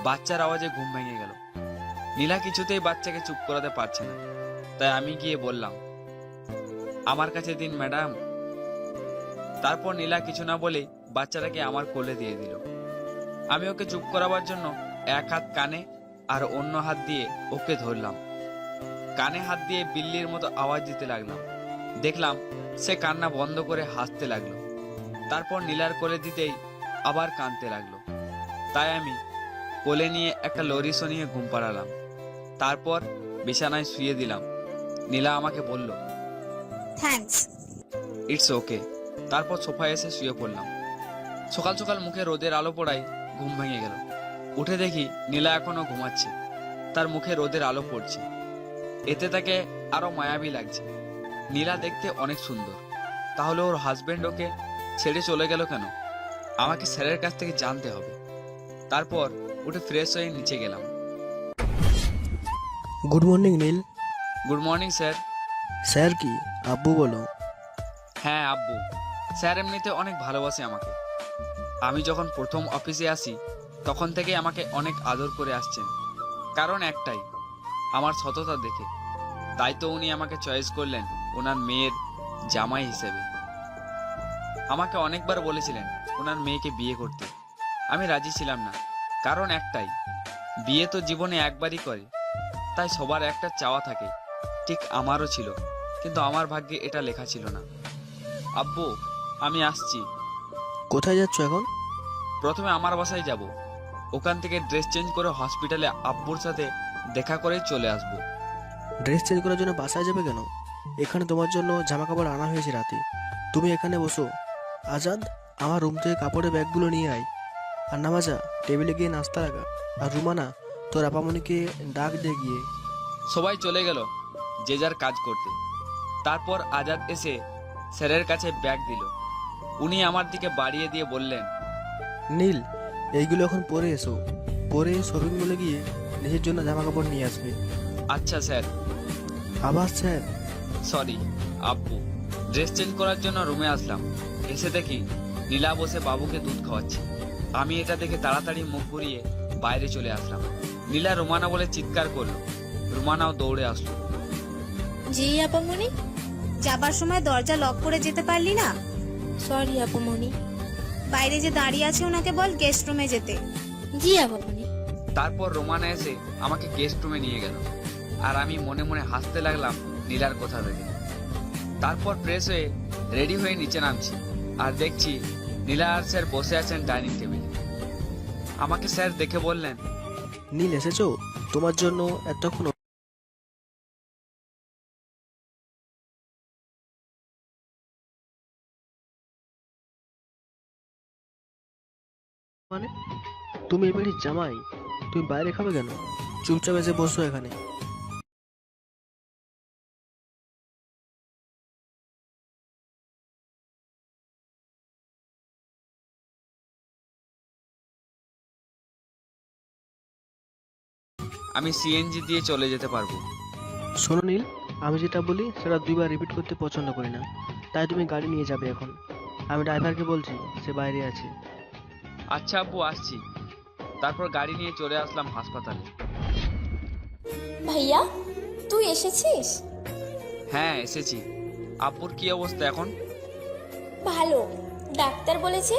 বাচ্চার আওয়াজে ঘুম ভেঙে গেল। নীলা কিছুতেই বাচ্চাকে চুপ করাতে পারছে না, তাই আমি গিয়ে বললাম, আমার কাছে দিন ম্যাডাম। তারপর নীলা কিছু না বলে বাচ্চাটাকে আমার কোলে দিয়ে দিল। আমি ওকে চুপ করাবার জন্য এক হাত কানে আর অন্য হাত দিয়ে ওকে ধরলাম। কানে হাত দিয়ে বিল্লির মতো আওয়াজ দিতে লাগলাম। দেখলাম সে কান্না বন্ধ করে হাসতে লাগলো। তারপর নীলার কোলে দিতেই আবার কাঁদতে লাগলো। তাই আমি কোলে নিয়ে একটা লরিসো নিয়ে ঘুম পাড়ালাম। তারপর বিছানায় শুয়ে দিলাম। নীলা আমাকে বলল, থ্যাঙ্কস। It's okay. তারপর সোফায় এসে শুয়ে পড়লাম। সকাল সকাল মুখে রোদের আলো পড়ায় ঘুম ভেঙে গেল। উঠে দেখি নীলা এখনো ঘুমাচ্ছে, তার মুখে রোদের আলো পড়ছে। এতে তাকে আরো মায়াবী লাগছে। নীলা দেখতে অনেক সুন্দর, তাহলে ওর হাজবেন্ড ওকে ছেড়ে চলে গেল কেন? আমাকে স্যারের কাছ থেকে জানতে হবে। তারপর উঠে ফ্রেশ হয়ে নিচে গেলাম। Good morning Neel. Good morning sir. Sir কি আব্বু বলো? হ্যাঁ আব্বু। স্যার এমনিতে অনেক ভালোবাসে আমাকে। আমি যখন প্রথম অফিসে আসি তখন থেকে আমাকে অনেক আদর করে আসছেন। কারণ একটাই, আমার সততা দেখে। তাই তো উনি আমাকে চয়েস করলেন ওনার মেয়ের জামাই হিসেবে। আমাকে অনেকবার বলেছিলেন ওনার মেয়েকে বিয়ে করতে। আমি রাজি ছিলাম না, কারণ একটাই, বিয়ে তো জীবনে একবারই করে। তাই সবার একটা চাওয়া থাকে, ঠিক আমারও ছিল, কিন্তু আমার ভাগ্যে এটা লেখা ছিল না। আব্বু, আমি আসছি। কোথায় যাচ্ছ এখন? প্রথমে আমার বাসায় যাব, ওখান থেকে ড্রেস চেঞ্জ করে হসপিটালে আব্বুর সাথে দেখা করে চলে আসব। ড্রেস চেঞ্জ করার জন্য বাসায় যাবে কেন? এখানে তোমার জন্য জামা কাপড় আনা হয়েছে রাতে। তুমি এখানে বসো। আজাদ, আমার রুম থেকে কাপড়ের ব্যাগগুলো নিয়ে আয়। আর নামাজা, টেবিলে গিয়ে নাস্তা রাখা। আর রুমানা, তোর আপামনিকে ডাক দে গিয়ে। সবাই চলে গেল যে যার কাজ করতে। তারপর আজাদ এসে স্যারের কাছে ব্যাগ দিল। উনি আমার দিকে বাড়িয়ে দিয়ে বললেন, নীল, এইগুলো এখন পরে এসো। পরে শপিং মলে গিয়ে নিজের জন্য জামা কাপড় নিয়ে আসবে। আচ্ছা স্যার। আবার স্যার? সরি আব্বু। ড্রেস চেঞ্জ করার জন্য রুমে আসলাম। এসে দেখি নীলা বসে বাবুকে দুধ খাওয়াচ্ছে। আমি এটা দেখে তাড়াতাড়ি মুখ ঘুরিয়ে বাইরে চলে আসলাম। নীলা রুমানা বলে চিৎকার করলো। রুমানাও দৌড়ে আসলো। জি আপামনি। যাবার সময় দরজা লক করে যেতে পারলি না? সরি আপামনি। বাইরে যে দাঁড়িয়ে আছে ওনাকে বল গেস্ট রুমে যেতে। জি আপামনি। তারপর রোমানা এসে আমাকে গেস্ট রুমে নিয়ে গেল, আর আমি মনে মনে হাসতে লাগলাম নীলার কথা ভেবে। তারপর ফ্রেশ হয়ে রেডি হয়ে নিচে নামছি, আর দেখছি নীলা আর স্যার বসে আছেন ডাইনিং টেবিলে। আমাকে স্যার দেখে বললেন, নীল এসেছো? তোমার জন্য এতক্ষণ মানে তুমি এবারে জামাই, তুমি বাইরে খাবে কেন? চুপচাপ এসে বসো এখানে। আমি সিএনজি দিয়ে চলে যেতে পারবো। শোনো নীল, আমি যেটা বলি সেটা দুইবার রিপিট করতে পছন্দ করি না। তাই তুমি গাড়ি নিয়ে যাবে এখন। আমি ড্রাইভারকে বলছি, সে বাইরে আছে। আচ্ছা আব্বু, আসছি। তারপর গাড়ি নিয়ে চলে আসলাম হাসপাতালে। ভাইয়া, তুই এসেছিস? হ্যাঁ এসেছি। আব্বুর কি অবস্থা এখন? ভালো, ডাক্তার বলেছে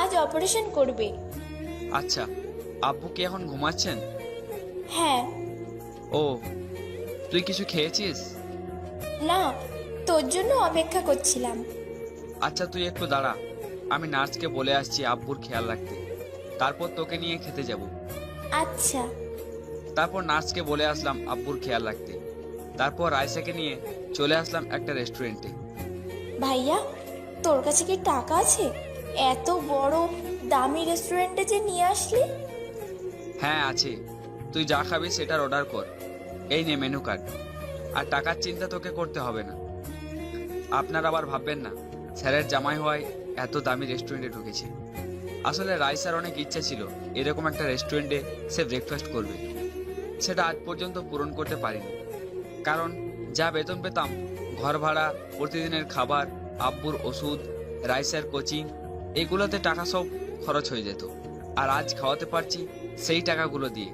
আজ অপারেশন করবে। আচ্ছা, আব্বু কি এখন ঘুমাচ্ছেন? হ্যাঁ। ও, তুই কিছু খেয়েছিস? না, তোর জন্য অপেক্ষা করছিলাম। আচ্ছা তুই একটু দাঁড়া, আমি নার্সকে বলে আসছি আব্বুর খেয়াল রাখতে। তারপর তোকে নিয়ে খেতে যাব। আচ্ছা। তারপর নার্সকে বলে আসলাম আব্বুর খেয়াল রাখতে। তারপর রাইসাকে নিয়ে চলে আসলাম একটা রেস্টুরেন্টে। ভাইয়া, তোর কাছে কি টাকা আছে এত বড় দামি রেস্টুরেন্টে যে নিয়ে আসলি? হ্যাঁ আছে, তুই যা খাবি সেটার অর্ডার কর। এই নে মেনু কার্ড। আর টাকার চিন্তা তোকে করতে হবে না। আপনার আবার ভাববেন না স্যারের জামাই হওয়ায় এত দামি রেস্টুরেন্টে ঢুকেছে। আসলে রাইসার অনেক ইচ্ছা ছিল এরকম একটা রেস্টুরেন্টে সে ব্রেকফাস্ট করবে। সেটা আজ পর্যন্ত পূরণ করতে পারিনি, কারণ যা বেতন পেতাম, ঘর ভাড়া, প্রতিদিনের খাবার, আব্বুর ওষুধ, রাইসার কোচিং, এগুলোতে টাকা সব খরচ হয়ে যেত। আর আজ খাওয়াতে পারছি সেই টাকাগুলো দিয়ে,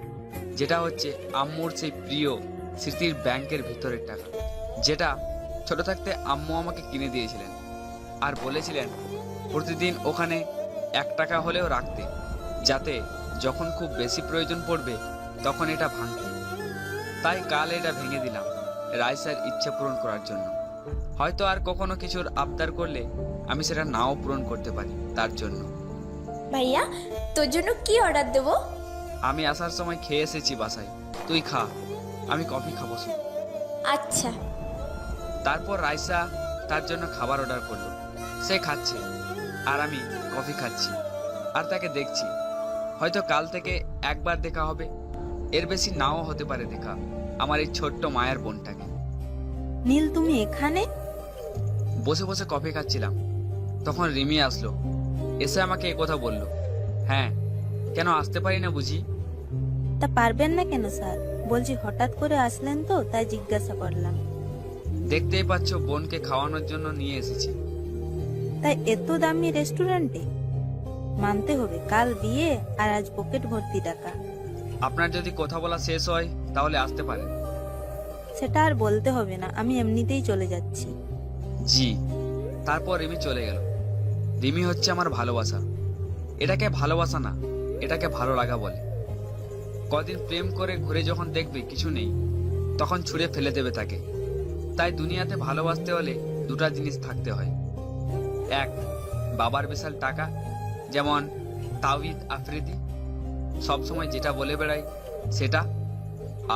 যেটা হচ্ছে আম্মুর সেই প্রিয় স্মৃতির ব্যাংকের ভিতরের টাকা, যেটা ছোট থাকতে আম্মু আমাকে কিনে দিয়েছিলেন আর বলেছিলেন প্রতিদিন ওখানে 1 টাকা হলেও রাখতে, যাতে যখন খুব বেশি প্রয়োজন পড়বে তখন এটা ভাঙতে। তাই কাল এটা ভেঙে দিলাম রাইসার ইচ্ছে পূরণ করার জন্য। হয়তো আর কখনো কিছুর আবদার করলে আমি সেটা নাও পূরণ করতে পারি, তার জন্য। ভাইয়া, তোর জন্য কি অর্ডার দেবো? আমি আসার সময় খেয়ে এসেছি বাসায়, তুই খা, আমি কফি খাবো শুধু। আচ্ছা। তারপর রাইসা তার জন্য খাবার অর্ডার করলো। সে খাচ্ছে আর আমি কফি খাচ্ছি আর তাকে দেখছি। হয়তো কাল থেকে একবার দেখা হবে, এর বেশি নাও হতে পারে দেখা আমার এই ছোট্ট মায়ের বোনটাকে। নীল, তুমি এখানে? বসে বসে কফি খাচ্ছিলাম, তখন রিমি আসলো। এসে আমাকে একথা বলল। হ্যাঁ, কেন আসতে পারি না বুঝি? তা পারবেন না কেন স্যার? বলছি হঠাৎ করে আসলেন তো, তাই জিজ্ঞাসা করলাম। দেখতেই পাচ্ছ বোনকে খাওয়ানোর জন্য নিয়ে এসেছি। তাই এত দামি রেস্টুরেন্টে? মানতে হবে, কাল বিয়ে আর আজ পকেট ভর্তি টাকা। আপনার যদি কথা বলা শেষ হয় তাহলে আসতে পারেন। সেটা আর বলতে হবে না, আমি এমনিতেই চলে যাচ্ছি। জি। তারপর রিমি চলে গেল। রিমি হচ্ছে আমার ভালোবাসা। এটাকে ভালোবাসা না, এটাকে ভালো লাগা বলে। কদিন প্রেম করে ঘুরে যখন দেখবে কিছু নেই, তখন ছুঁড়ে ফেলে দেবে তাকে। তাই দুনিয়াতে ভালোবাসতে হলে 2টা জিনিস থাকতে হয়। 1, বাবার বিশাল টাকা, যেমন তাওহিদ আফ্রিদি, সবসময় যেটা বলে বেড়াই সেটা।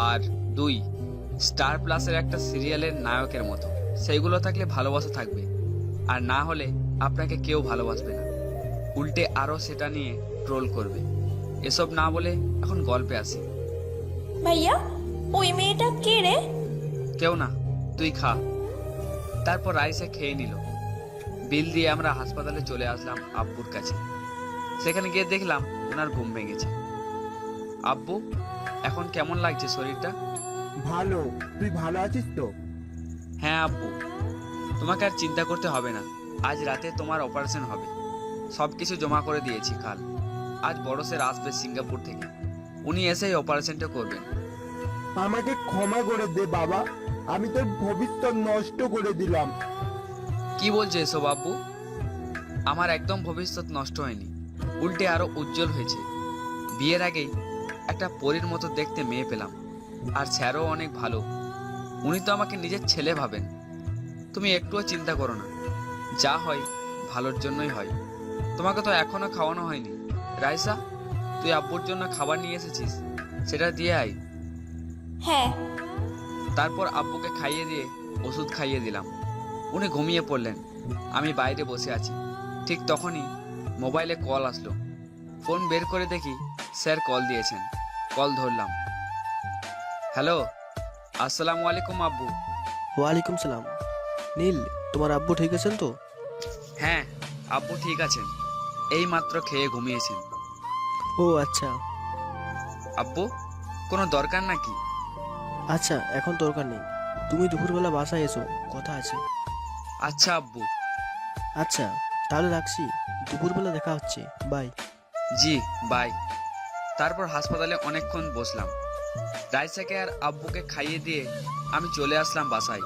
আর 2, স্টার প্লাসের একটা সিরিয়ালের নায়কের মতো। সেইগুলো থাকলে ভালোবাসা থাকবে, আর না হলে আপনাকে কেউ ভালোবাসবে না, উল্টে আরো সেটা নিয়ে ট্রোল করবে। এসব না বলে এখন গল্পে আসি। ভাইয়া, ওই মেয়েটা কে রে? কেউ না, তুই খা। তারপর রাইসে খেয়ে নিল। বিল দিয়ে আমরা হাসপাতালে চলে আসলাম আব্বুর কাছে। সেখানে গিয়ে দেখলাম ওনার ঘুম ভেঙেছে। আব্বু, এখন কেমন লাগছে শরীরটা? ভালো। তুই ভালো আছিস তো? হ্যাঁ আব্বু, তোমাকে আর চিন্তা করতে হবে না। আজ রাতে তোমার অপারেশন হবে। সবকিছু জমা করে দিয়েছি কাল। আজ বড় স্যার আসবে সিঙ্গাপুর থেকে, উনি এসেই অপারেশনটা করবেন। আমাকে ক্ষমা করে দে বাবা, আমি তোর ভবিষ্যৎ নষ্ট করে দিলাম। কি বলছো এসব আব্বু? আমার একদম ভবিষ্যৎ নষ্ট হয়নি, উল্টে আরো উজ্জ্বল হয়েছে। বিয়ের আগেই একটা পরীর মতো দেখতে মেয়ে পেলাম, আর স্যারও অনেক ভালো। উনি তো আমাকে নিজের ছেলে ভাবেন। তুমি একটুও চিন্তা করো না, যা হয় ভালোর জন্যই হয়। তোমাকে তো এখনো খাওয়ানো হয়নি। রাইসা, তুই আব্বুর জন্য খাবার নিয়ে এসেছিস, সেটা দিয়ে আয়। হ্যাঁ। তারপর আব্বুকে খাইয়ে দিয়ে ওষুধ খাইয়ে দিলাম। উনি ঘুমিয়ে পড়লেন। আমি বাইরে বসে আছি। ঠিক তখনই মোবাইলে কল আসলো। ফোন বের করে দেখি স্যার কল দিয়েছেন। কল ধরলাম। হ্যালো, আসসালামু আলাইকুম আব্বু। ওয়ালাইকুম সালাম। নীল, তোমার আব্বু ঠিক আছেন তো? হ্যাঁ, আব্বু ঠিক আছেন, এই মাত্র খেয়ে ঘুমিয়েছেন। ও আচ্ছা। আব্বু, কোনো দরকার নাকি? আচ্ছা, এখন দরকার নেই। তুমি দুপুরবেলা বাসায় এসো, কথা আছে। আচ্ছা আব্বু। আচ্ছা, তাহলে রাখছি। দুপুরবেলা দেখা হচ্ছে। বাই। জি, বাই। তারপর হাসপাতালে অনেকক্ষণ বসলাম। রাইসাকে আর আব্বুকে খাইয়ে দিয়ে আমি চলে আসলাম বাসায়।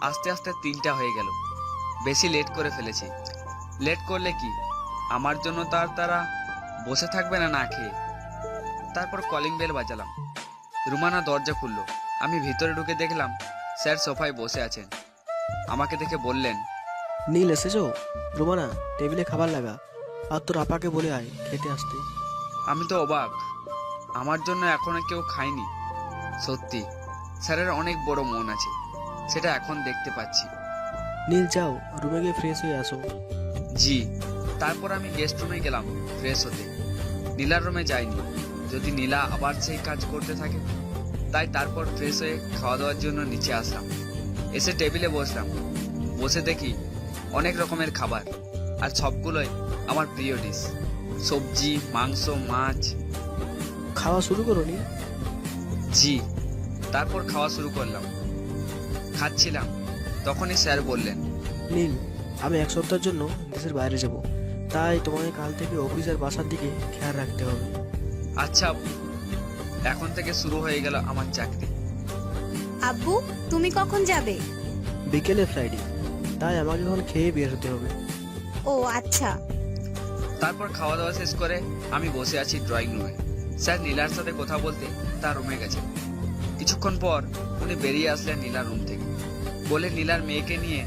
আস্তে আস্তে 3টা হয়ে গেল। বেশি লেট করে ফেলেছি। লেট করলে কি, আমার জন্য তো আর তারা বসে থাকবে না না খেয়ে। তারপর কলিং বেল বাজালাম। রুমানা দরজা খুললো। আমি ভিতরে ঢুকে দেখলাম স্যার সোফায় বসে আছেন। আমাকে দেখে বললেন, নীল এসেছো? রোমানা, টেবিলে খাবার লাগা, আর তোর আপাকে বলে আয় খেতে আসতে। আমি তো অবাক, আমার জন্য এখনো কেউ খায়নি। সত্যি স্যারের অনেক বড় মন আছে, সেটা এখন দেখতে পাচ্ছি। নীল, যাও রুমে গিয়ে ফ্রেশ হয়ে আসো। জি। তারপর আমি গেস্ট রুমে গেলাম ফ্রেশ হতে। নীলার রুমে যাইনি, যদি নীলা আবার সেই কাজ করতে থাকে। তাই তারপর ফ্রেশ হয়ে খাওয়া দাওয়ার জন্য নিচে আসলাম। এসে টেবিলে বসলাম। বসে দেখি অনেক রকমের খাবার, আর সবগুলোই আমার প্রিয় ডিশ। সবজি, মাংস, মাছ। খাওয়া শুরু করো নীল। জি। তারপর খাওয়া শুরু করলাম। খাচ্ছিলাম, তখনই স্যার বললেন, নীল, আমি 1 সপ্তাহের জন্য দেশের বাইরে যাব, তাই তোমাকে কাল থেকে অফিস আর বাসার দিকে খেয়াল রাখতে হবে। আচ্ছা আব্বু, এখন থেকে শুরু হয়ে গেল আমার চাকরি। আব্বু তুমি কখন যাবে? বিকেলে ফ্লাইটে, তাই আমাকে এখন খেয়ে বের হতে হবে। ও আচ্ছা। তারপর খাওয়া দাওয়া শেষ করে আমি বসে আছি ড্রয়িং রুমে। স্যার নীলার সাথে কথা বলতে তার রুমে গেছে। কিছুক্ষণ পর উনি বেরিয়ে আসলেন নীলার রুম থেকে। বলে নীলার মেয়েকে নিয়ে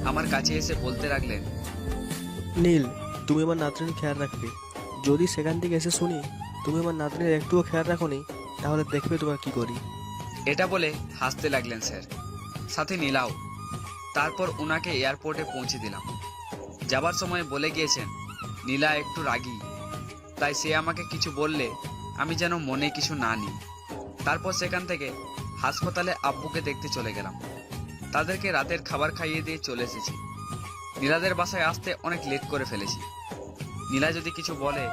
আমার কাছে এসে বলতে লাগলেন, নীল, তুমি আমার নাতনির খেয়াল রাখবে। যদি সেখান থেকে এসে শুনি তুমি আমার নাতনির একটুও খেয়াল রাখোনি, তাহলে দেখবে তোমার কি করি। এটা বলে হাসতে লাগলেন স্যার, সাথে নীলাও। তারপর ওনাকে এয়ারপোর্টে পৌঁছে দিলাম। যাবার সময় বলে গিয়েছেন নীলা একটু রাগী, তাই সে আমাকে কিছু বললে আমি যেন মনে কিছু না নিই। তারপর সেখান থেকে হাসপাতালে আব্বুকে দেখতে চলে গেলাম। তাদেরকে রাতের খাবার খাইয়ে দিয়ে চলে এসেছি। নীলাদের বাসায় আসতে অনেক লেট করে ফেলেছি। নীলা যদি কিছু বলে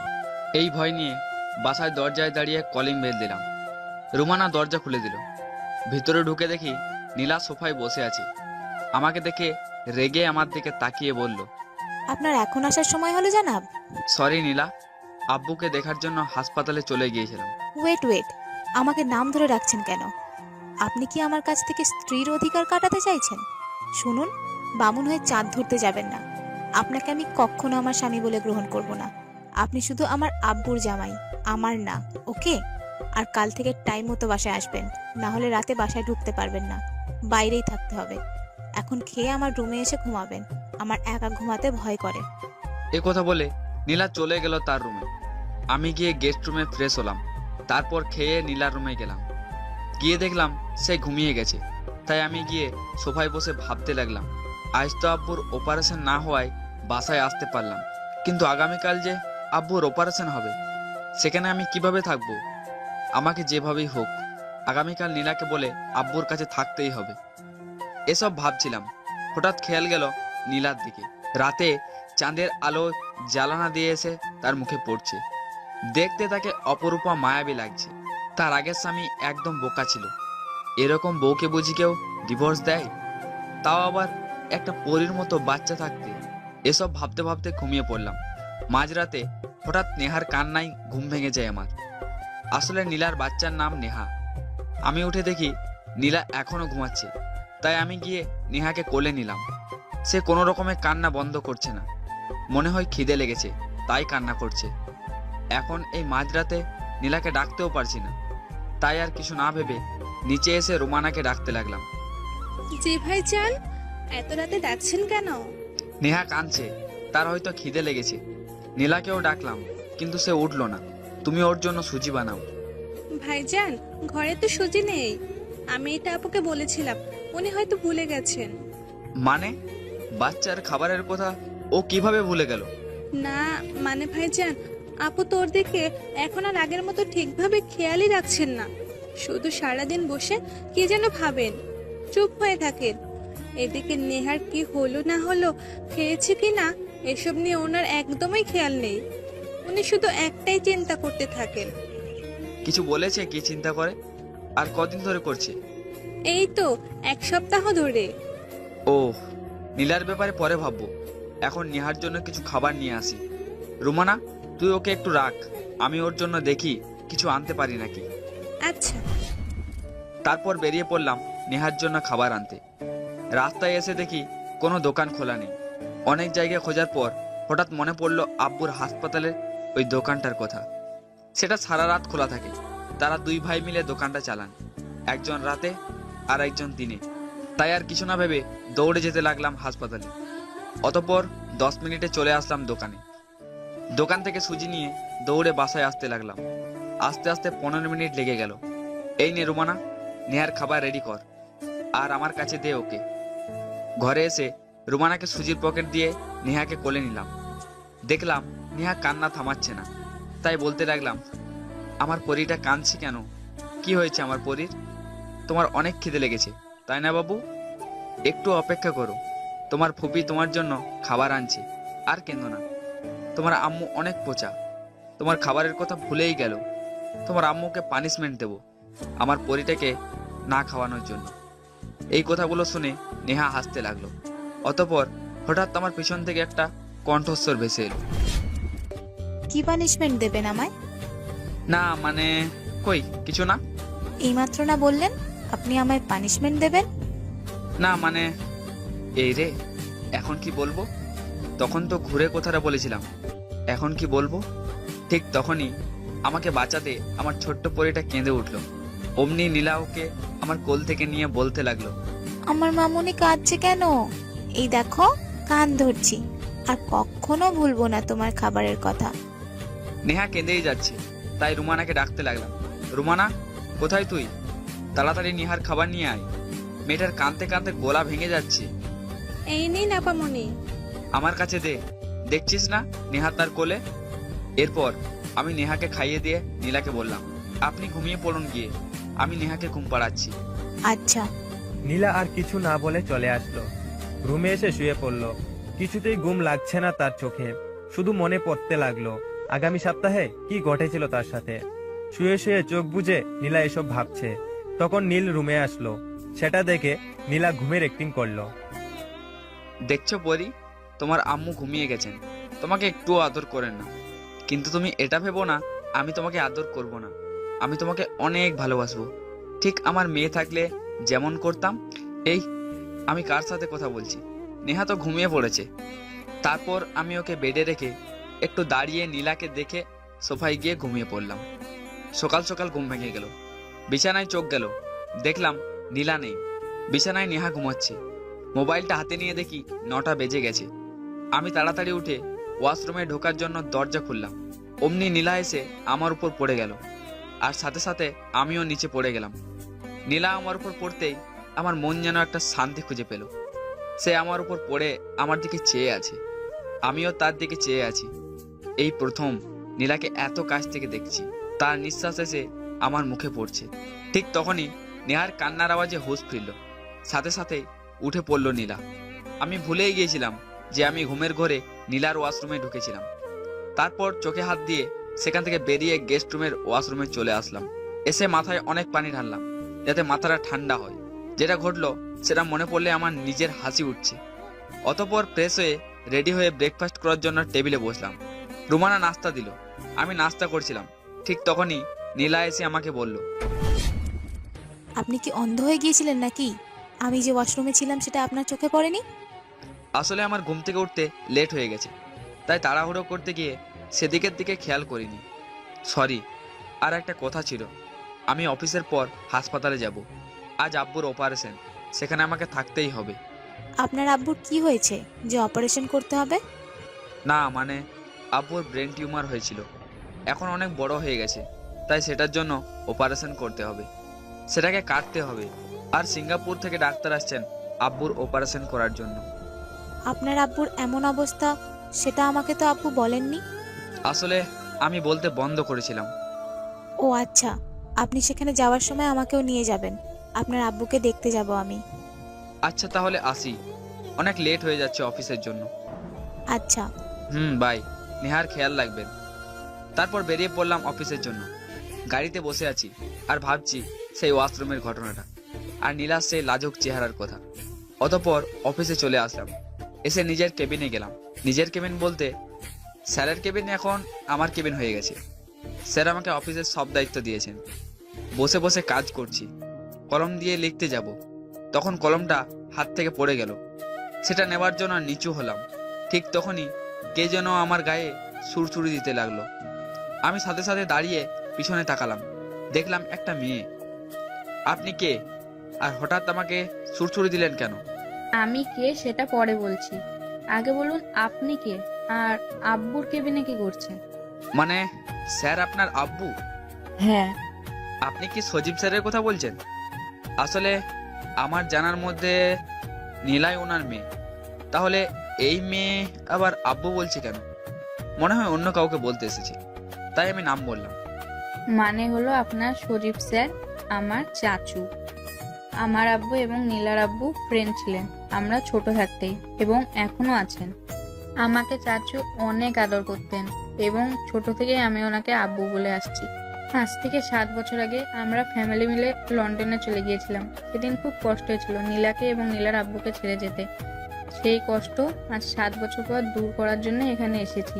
এই ভয় নিয়ে বাসায় দরজায় দাঁড়িয়ে কলিং বেল দিলাম। রুমানা দরজা খুলে দিল। ভিতরে ঢুকে দেখি নীলা সোফায় বসে আছে। আমাকে দেখে রেগে আমার দিকে তাকিয়ে বলল, আপনার এখন আসার সময় হলো জানাব। সরি নীলা, আব্বুকে দেখার জন্য হাসপাতালে চলে গিয়েছিলাম। ওয়েট, আমাকে নাম ধরে রাখছেন কেন? আপনি কি আমার কাছ থেকে স্ত্রীর অধিকার কাটাতে চাইছেন? শুনুন, বামুন হয়ে চাঁদ ধরতে যাবেন না। আপনাকে আমি কখনো আমার স্বামী বলে গ্রহণ করব না। আপনি শুধু আমার আব্বুর জামাই, আমার না, ওকে? আর কাল থেকে টাইম মতো বাসায় আসবেন, না হলে রাতে বাসায় ঢুকতে পারবেন না, বাইরেই থাকতে হবে। এখন খেয়ে আমার রুমে এসে ঘুমাবেন, আমার একা ঘুমাতে ভয় করে। এ কথা বলে নীলা চলে গেল তার রুমে। আমি গিয়ে গেস্ট রুমে ফ্রেশ হলাম। তারপর খেয়ে নীলার রুমে গেলাম। গিয়ে দেখলাম সে ঘুমিয়ে গেছে। তাই আমি গিয়ে সোফায় বসে ভাবতে লাগলাম, আজ তো আব্বুর অপারেশন না হওয়ায় বাসায় আসতে পারলাম, কিন্তু আগামীকাল যে আব্বুর অপারেশন হবে, সেখানে আমি কিভাবে থাকবো? আমাকে যেভাবেই হোক আগামীকাল নীলাকে বলে আব্বুর কাছে থাকতেই হবে। এসব ভাবছিলাম, হঠাৎ খেয়াল গেল নীলার দিকে। রাতে চাঁদের আলো জ্বালানা দিয়ে এসে তার মুখে পড়ছে। দেখতে তাকে অপরূপা মায়াবী লাগছে। তার আগের স্বামী একদম বোকা ছিল। এরকম বউকে বুঝি কেউ ডিভোর্স দেয়? তাও আবার একটা পরীর মতো বাচ্চা থাকতে। এসব ভাবতে ভাবতে ঘুমিয়ে পড়লাম। মাঝরাতে হঠাৎ নেহার কান্নায় ঘুম ভেঙে যায় আমার। আসলে নীলার বাচ্চার নাম নেহা। আমি উঠে দেখি নীলা এখনো ঘুমাচ্ছে। তাই আমি গিয়ে নেহাকে কোলে নিলাম। সে কোনো রকমে কান্না বন্ধ করছে না। মনে হয় খিদে লেগেছে, তাই কান্না করছে। এখন এই মাঝরাতে নীলাকে ডাকতেও পারছি না। তাই আর কিছু না ভেবে নিচে এসে রুমানাকে ডাকতে লাগলাম। জি ভাইজান, এত রাতে ডাকছেন কেন? নেহা কাঁদছে, তার হয়তো খিদে লেগেছে। নীলাকেও ডাকলাম, কিন্তু সে উঠলো না। তুমি ওর জন্য সুজি বানাও। ভাইজান, ঘরে তো সুজি নেই। আমি এটা আপুকে বলেছিলাম, উনি হয়তো ভুলে গেছেন। মানে বাচ্চার খাবারের কথা ও কিভাবে ভুলে গেল? না মানে ভাইজান, আপু তোর দিকে এখন আর আগের মতো ঠিকভাবে খেয়ালই রাখছেন না। শুধু সারাদিন বসে কি যেন ভাবেন, চুপ হয়ে থাকেন। এদিকে নেহার কি হলো না হলো, খেয়েছে কি না, এসব নিয়ে ওনার একদমই খেয়াল নেই। উনি শুধু একটাই চিন্তা করতে থাকেন। কিছু বলেছে কি চিন্তা করে? আর কদিন ধরে করছে? এই তো 1 সপ্তাহ ধরে। ও, নীলার ব্যাপারে পরে ভাববো। এখন নেহার জন্য কিছু খাবার নিয়ে আসি। রুমানা, তুই ওকে একটু রাখ, আমি ওর জন্য দেখি কিছু আনতে পারি নাকি। আচ্ছা। তারপর বেরিয়ে পড়লাম নেহার জন্য খাবার আনতে। রাস্তায় এসে দেখি কোনো দোকান খোলা নেই। অনেক জায়গায় খোঁজার পর হঠাৎ মনে পড়লো আব্বুর হাসপাতালের ওই দোকানটার কথা। সেটা সারা রাত খোলা থাকে। তারা 2 ভাই মিলে দোকানটা চালান, একজন রাতে আর একজন দিনে। তাই আর কিছু না ভেবে দৌড়ে যেতে লাগলাম হাসপাতালে। অতঃপর 10 মিনিটে চলে আসলাম দোকানে। দোকান থেকে সুজি নিয়ে দৌড়ে বাসায় আসতে লাগলাম। আস্তে আস্তে 15 মিনিট লেগে গেল। এই নে রুমানা, নেহার খাবার রেডি কর আর আমার কাছে দে ওকে। ঘরে এসে রুমানাকে সুজির পকেট দিয়ে নেহাকে কোলে নিলাম। দেখলাম নেহা কান্না থামাচ্ছে না। তাই বলতে লাগলাম, আমার পরীটা কাঁদছে কেন? কি হয়েছে আমার পরীর? তোমার অনেক খিদে লেগেছে তাই না বাবু? একটু অপেক্ষা করো, তোমার ফুপি তোমার জন্য খাবার আনছে। আর কেঁদো না, তোমার আম্মু অনেক পোচা, তোমার খাবারের কথা ভুলেই গেল। তোমার আম্মুকে পানিশমেন্ট দেব আমার পরীটাকে না খাওয়ানোর জন্য। এই কথাগুলো শুনে নেহা হাসতে লাগলো। অতঃপর হঠাৎ আমার পিছন থেকে একটা কণ্ঠস্বর ভেসে এলো। কি পানিশমেন্ট দেবেন আমায়? না মানে কই কিছু না। এইমাত্র না বললেন আপনি আমায় পানিশমেন্ট দেবেন? না মানে এই রে, এখন কি বলবো? তখন তো ঘুরে কথাটা বলেছিলাম, এখন কি বলবো? ঠিক তখনই আমাকে বাঁচাতে আমার ছোট্ট পরীটা কেঁদে উঠলো। অমনি নীলা ওকে আমার কোল থেকে নিয়ে বলতে লাগলো, আমার মামুনি কাঁদছে কেন? এই দেখো, কান ধরছি, আর কখনো ভুলবো না তোমার খাবারের কথা। নেহা কেঁদেই যাচ্ছে, তাই রুমানাকে ডাকতে লাগলাম, রুমানা কোথায় তুই? তাড়াতাড়ি নিহার খাবার নিয়ে আয়, মেয়েটার কাঁদতে কাঁদতে গলা ভেঙে যাচ্ছে। এই নিন আপামনি। আমার কাছে দে, দেখছিস না নেহা তার কোলে। এরপর আমি নেহাকে খাইয়ে দিয়ে নীলাকে বললাম, আপনি ঘুমিয়ে পড়ুন গিয়ে, আমি নেহাকে ঘুম পাড়াচ্ছি। আচ্ছা। নীলা আর কিছু না বলে চলে আসলো। রুমে এসে শুয়ে পড়লো। কিছুতেই ঘুম লাগছে না তার চোখে, শুধু মনে পড়তে লাগলো আগামী সপ্তাহে কি ঘটেছিল তার সাথে। শুয়ে শুয়ে চোখ বুজে নীলা এসব ভাবছে। তখন নীল রুমে আসলো। সেটা দেখে নীলা ঘুমের অ্যাক্টিং করলো। দেখছো পরি, তোমার আম্মু ঘুমিয়ে গেছেন, তোমাকে একটুও আদর করেন না। কিন্তু তুমি এটা ভেবো না আমি তোমাকে আদর করব না, আমি তোমাকে অনেক ভালোবাসবো, ঠিক আমার মেয়ে থাকলে যেমন করতাম। এই আমি কার সাথে কথা বলছি? নেহা তো ঘুমিয়ে পড়েছে। তারপর আমি ওকে বেডে রেখে একটু দাঁড়িয়ে নীলাকে দেখে সোফায় গিয়ে ঘুমিয়ে পড়লাম। সকাল সকাল ঘুম ভেঙে গেল, বিছানায় চোখ গেল, দেখলাম নীলা নেই, বিছানায় নেহা ঘুমাচ্ছে। মোবাইলটা হাতে নিয়ে দেখি 9টা বেজে গেছে। আমি তাড়াতাড়ি উঠে ওয়াশরুমে ঢোকার জন্য দরজা খুললাম। অমনি নীলা এসে আমার উপর পড়ে গেল, আর সাথে সাথে আমিও নিচে পড়ে গেলাম। নীলা আমার উপর পড়তেই আমার মন যেন একটা শান্তি খুঁজে পেল। সে আমার উপর পড়ে আমার দিকে চেয়ে আছে, আমিও তার দিকে চেয়ে আছি। এই প্রথম নীলাকে এত কাছ থেকে দেখছি। তার নিঃশ্বাস এসে আমার মুখে পড়ছে। ঠিক তখনই নেহার কান্নার আওয়াজে হুঁশ ফিরল, সাথে সাথে উঠে পড়ল নীলা। আমি ভুলেই গিয়েছিলাম যে আমি ঘুমের ঘরে নীলার ওয়াশরুমে ঢুকেছিলাম। তারপর চোখে হাত দিয়ে সেখান থেকে বেরিয়ে গেস্ট রুমের ওয়াশরুমে চলে আসলাম। এসে মাথায় অনেক পানি ঢাললাম যাতে মাথাটা ঠান্ডা হয়। যেটা ঘটলো সেটা মনে পড়লে আমার নিজের হাসি উঠছে। অতঃপর ফ্রেশ হয়ে রেডি হয়ে ব্রেকফাস্ট করার জন্য টেবিলে বসলাম। রুমানা নাস্তা দিল, আমি নাস্তা করছিলাম। ঠিক তখনই নীলা এসে আমাকে বলল, আপনি কি অন্ধ হয়ে গিয়েছিলেন নাকি? আমি যে ওয়াশরুমে ছিলাম সেটা আপনার চোখে পড়েনি? আসলে আমার ঘুম থেকে উঠতে লেট হয়ে গেছে, তাই তাড়াহুড়ো করতে গিয়ে সেদিকের দিকে খেয়াল করিনি। সরি। আর একটা কথা ছিল, আমি অফিসের পর হাসপাতালে যাব। আজ আব্বুর অপারেশন, সেখানে আমাকে থাকতেই হবে। আপনার আব্বুর কি হয়েছে যে অপারেশন করতে হবে? না মানে আব্বুর ব্রেন টিউমার হয়েছিল, এখন অনেক বড় হয়ে গেছে, তাই সেটার জন্য অপারেশন করতে হবে, সেটাকে কাটতে হবে। আর সিঙ্গাপুর থেকে ডাক্তার আসছেন আব্বুর অপারেশন করার জন্য। আপনার আব্বুর এমন অবস্থা সেটা আমাকে তো আব্বু বলেননি। আসলে আমি বলতে বন্ধ করেছিলাম। ও আচ্ছা, আপনি সেখানে যাওয়ার সময় আমাকেও নিয়ে যাবেন, আপনার আব্বুকে দেখতে যাব আমি। আচ্ছা তাহলে আসি, অনেক লেট হয়ে যাচ্ছে অফিসের জন্য। আচ্ছা। বাই, নেহার খেয়াল রাখবেন। তারপর বেরিয়ে পড়লাম অফিসের জন্য। গাড়িতে বসে আছি আর ভাবছি সেই ওয়াশরুমের ঘটনাটা আর নীলার সেই লাজুক চেহারার কথা। অতঃপর অফিসে চলে আসলাম। এসে নিজের কেবিনে গেলাম। নিজের কেবিন বলতে স্যারের কেবিন এখন আমার কেবিন হয়ে গেছে। স্যার আমাকে অফিসের সব দায়িত্ব দিয়েছেন। বসে বসে কাজ করছি, কলম দিয়ে লিখতে যাব, তখন কলমটা হাত থেকে পড়ে গেল। সেটা নেবার জন্য নিচু হলাম। ঠিক তখনই কে যেন আমার গায়ে সুরসুরি দিতে লাগলো। আমি সাথে সাথে দাঁড়িয়ে পিছনে তাকালাম, দেখলাম একটা মেয়ে। আপনি কে, আর হঠাৎ আমাকে সুরসুরি দিলেন কেন? আমি কে সেটা পরে বলছি, আগে বলুন আপনি কে, আর আব্বুর কেবিনে কি করছেন? মানে স্যার আপনার আব্বু? হ্যাঁ। আপনি কি সজীব স্যারের কথা বলছেন? আসলে আমার জানার মধ্যে নীলাই ওনার মেয়ে। তাহলে এই মেয়ে আবার আব্বু বলছে কেন? মনে হয় অন্য কাউকে বলতে এসেছে, তাই আমি নাম বললাম। মানে হলো আপনার শরীফ স্যার আমার চাচু। আমার আব্বু এবং নীলার আব্বু ফ্রেন্ড ছিলেন আমরা ছোট থাকতেই, এবং এখনো আছেন। আমাকে চাচু অনেক আদর করতেন এবং ছোট থেকেই আমি ওনাকে আব্বু বলে আসছি। আজ থেকে 7 বছর আগে আমরা ফ্যামিলি মিলে লন্ডনে চলে গিয়েছিলাম। সেদিন খুব কষ্ট হয়েছিল নীলাকে এবং নীলার আব্বুকে ছেড়ে যেতে। সেই কষ্ট আজ 7 বছর পর দূর করার জন্য এখানে এসেছি।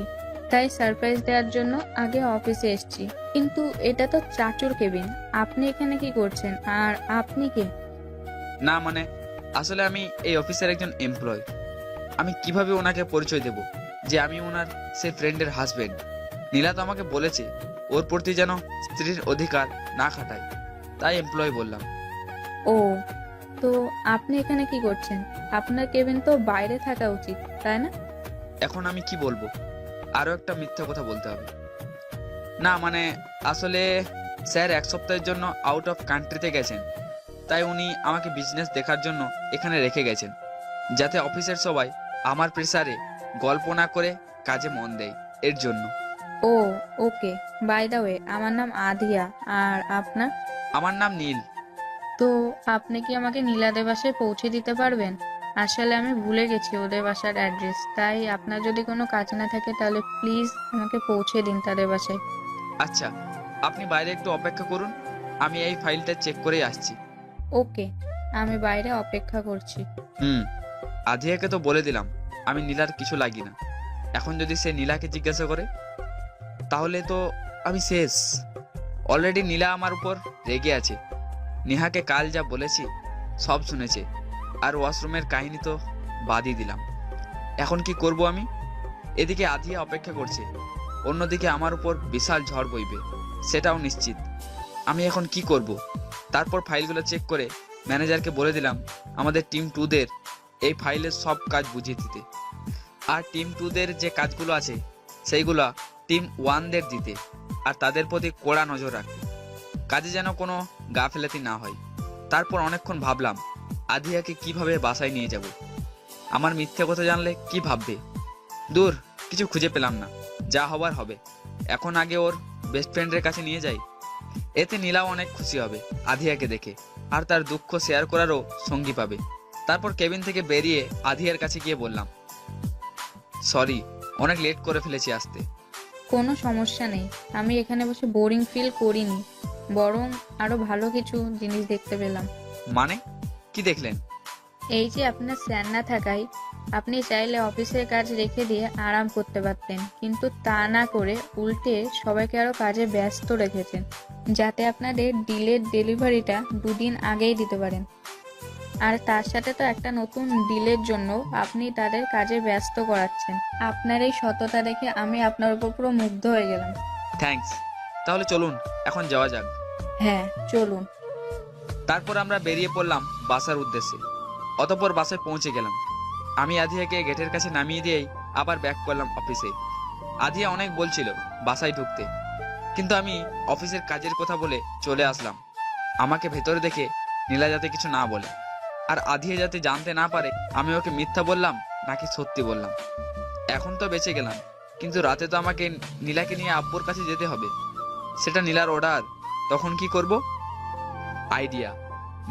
তাই সারপ্রাইজ দেওয়ার জন্য আগে অফিসে এসেছি। কিন্তু এটা তো চাচুর কেবিন, আপনি এখানে কি করছেন? আর আপনি কে? না মানে আসলে আমি এই অফিসের একজন এমপ্লয়। আমি কিভাবে ওনাকে পরিচয় দেব যে আমি ওনার সেই ফ্রেন্ডের হাজবেন্ড? নীলা তো আমাকে বলেছে ওর প্রতি যেন স্ত্রীর অধিকার না খাটায়, তাই এমপ্লয় বললাম। ও, তো আপনি এখানে কি করছেন? আপনার কেবিন তো বাইরে থাকা উচিত, তাই না? এখন আমি কি বলবো? আরো একটা মিথ্যা কথা বলতে হবে? না মানে আসলে স্যার 1 সপ্তাহের জন্য আউট অফ কান্ট্রিতে গেছেন, তাই উনি আমাকে বিজনেস দেখার জন্য এখানে রেখে গেছেন, যাতে অফিসের সবাই আমার প্রেসারে গল্প না করে কাজে মন দেয়, এর জন্য। ও ওকে, বাই দ্য ওয়ে, আমার নাম আধিয়া। আর আপনার? আমার নাম নীল। তো আপনি কি আমাকে নীলাদের বাসায় পৌঁছে দিতে পারবেন? আসলে আমি ভুলে গেছি ওদের বাসার অ্যাড্রেস, তাই আপনার যদি কোনো কাজ না থাকে তাহলে প্লিজ আমাকে পৌঁছে দিন তাদের বাসায়। আচ্ছা, আপনি বাইরে একটু অপেক্ষা করুন, আমি এই ফাইলটা চেক করেই আসছি। ওকে, আমি বাইরে অপেক্ষা করছি। আধিয়াকে তো বলে দিলাম আমি নীলার কিছু লাগি না। এখন যদি সে নীলাকে জিজ্ঞাসা করে তাহলে তো আমি শেষ। অলরেডি নীলা আমার উপর রেগে আছে। নেহাকে কাল যা বলেছি সব শুনেছে, আর ওয়াশরুমের কাহিনী তো বাদই দিলাম। এখন কি করব আমি? এদিকে আধিয়া অপেক্ষা করছে, অন্যদিকে আমার উপর বিশাল ঝড় বইবে সেটাও নিশ্চিত। আমি এখন কি করব? তারপর ফাইলগুলো চেক করে ম্যানেজারকে বলে দিলাম আমাদের টিম 2দের এই ফাইলের সব কাজ বুঝিয়ে দিতে, আর টিম 2দের যে কাজগুলো আছে সেইগুলা টিম 1দের দিতে, আর তাদের প্রতি কড়া নজর রাখতে, কাজে যেন কোনো গাফেলাতি না হয়। তারপর অনেকক্ষণ ভাবলাম আধিয়াকে কিভাবে বাসায় নিয়ে যাব। আমার মিথ্যে কথা জানলে কি ভাববে? দূর, কিছু খুঁজে পেলাম না, যা হবার হবে। এখন আগে ওর বেস্ট ফ্রেন্ডের কাছে নিয়ে যাই, এতে নীলাও অনেক খুশি হবে আধিয়াকে দেখে, আর তার দুঃখ শেয়ার করারও সঙ্গী পাবে। তারপর কেবিন থেকে বেরিয়ে আধিয়ার কাছে গিয়ে বললাম, সরি, অনেক লেট করে ফেলেছি আসতে। কোনো সমস্যা নেই, আমি এখানে বসে বোরিং ফিল করিনি, বরং আরো ভালো কিছু জিনিস দেখতে পেলাম। মানে কি দেখলেন? এই যে আপনার স্যার না থাকায় আপনি চাইলে অফিসের কাজ রেখে দিয়ে আরাম করতে পারতেন, কিন্তু তা না করে উল্টে সবাইকে আরো কাজে ব্যস্ত রেখেছেন, যাতে আপনাদের ডিলের ডেলিভারিটা 2 দিন আগেই দিতে পারেন। আর তার সাথে তো একটা নতুন ডিলের জন্য আপনি তাদের কাজে ব্যস্ত করাচ্ছেন। আপনার এই সততা দেখে আমি আপনার উপর পুরো মুগ্ধ হয়ে গেলাম। থ্যাঙ্কস। তাহলে চলুন এখন যাওয়া যাক। হ্যাঁ চলুন। তারপর আমরা বেরিয়ে পড়লাম বাসার উদ্দেশ্যে। অতঃপর বাসায় পৌঁছে গেলাম। আমি আধিয়াকে গেটের কাছে নামিয়ে দিয়েই আবার ব্যাক করলাম অফিসে। আধিয়া অনেক বলছিল বাসায় ঢুকতে, কিন্তু আমি অফিসের কাজের কথা বলে চলে আসলাম। আমাকে ভেতরে দেখে নীলা যাতে কিছু না বলে, আর আধিয়া যাতে জানতে না পারে আমি ওকে মিথ্যা বললাম নাকি সত্যি বললাম। এখন তো বেঁচে গেলাম, কিন্তু রাতে তো আমাকে নীলাকে নিয়ে আব্বুর কাছে যেতে হবে। সেটা নীলার অর্ডার, তখন কি করব? আইডিয়া,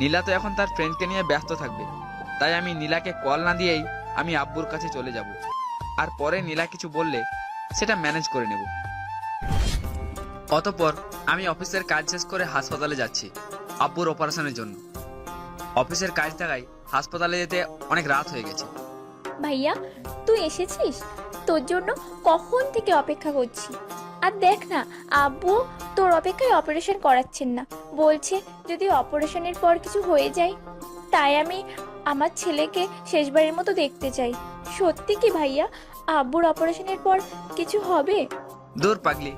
নীলা তো এখন তার ফ্রেন্ডকে নিয়ে ব্যস্ত থাকবে, তাই আমি নীলাকে কল না দিয়েই আমি আব্বুর কাছে চলে যাব, আর পরে নীলা কিছু বললে সেটা ম্যানেজ করে নেব। অতঃপর আমি অফিসের কাজ শেষ করে হাসপাতালে যাচ্ছি আব্বুর অপারেশনের জন্য। অফিসের কাজ থাকায় হাসপাতালে যেতে অনেক রাত হয়ে গেছে। ভাইয়া, তুই এসেছিস? তোর জন্য কখন থেকে অপেক্ষা করছি। আর দেখ না, আব্বু তোর অপেক্ষায় অপারেশন করাচ্ছেন না, বলছে যদি অপারেশনের পর কিছু হয়ে যায়। তাই আমি আমার ছেলেকে শেষবারের মতো দেখতে চাই। সত্যি কি ভাইয়া, আব্বুর অপারেশনের পর কিছু হবে? দূর পাগলি,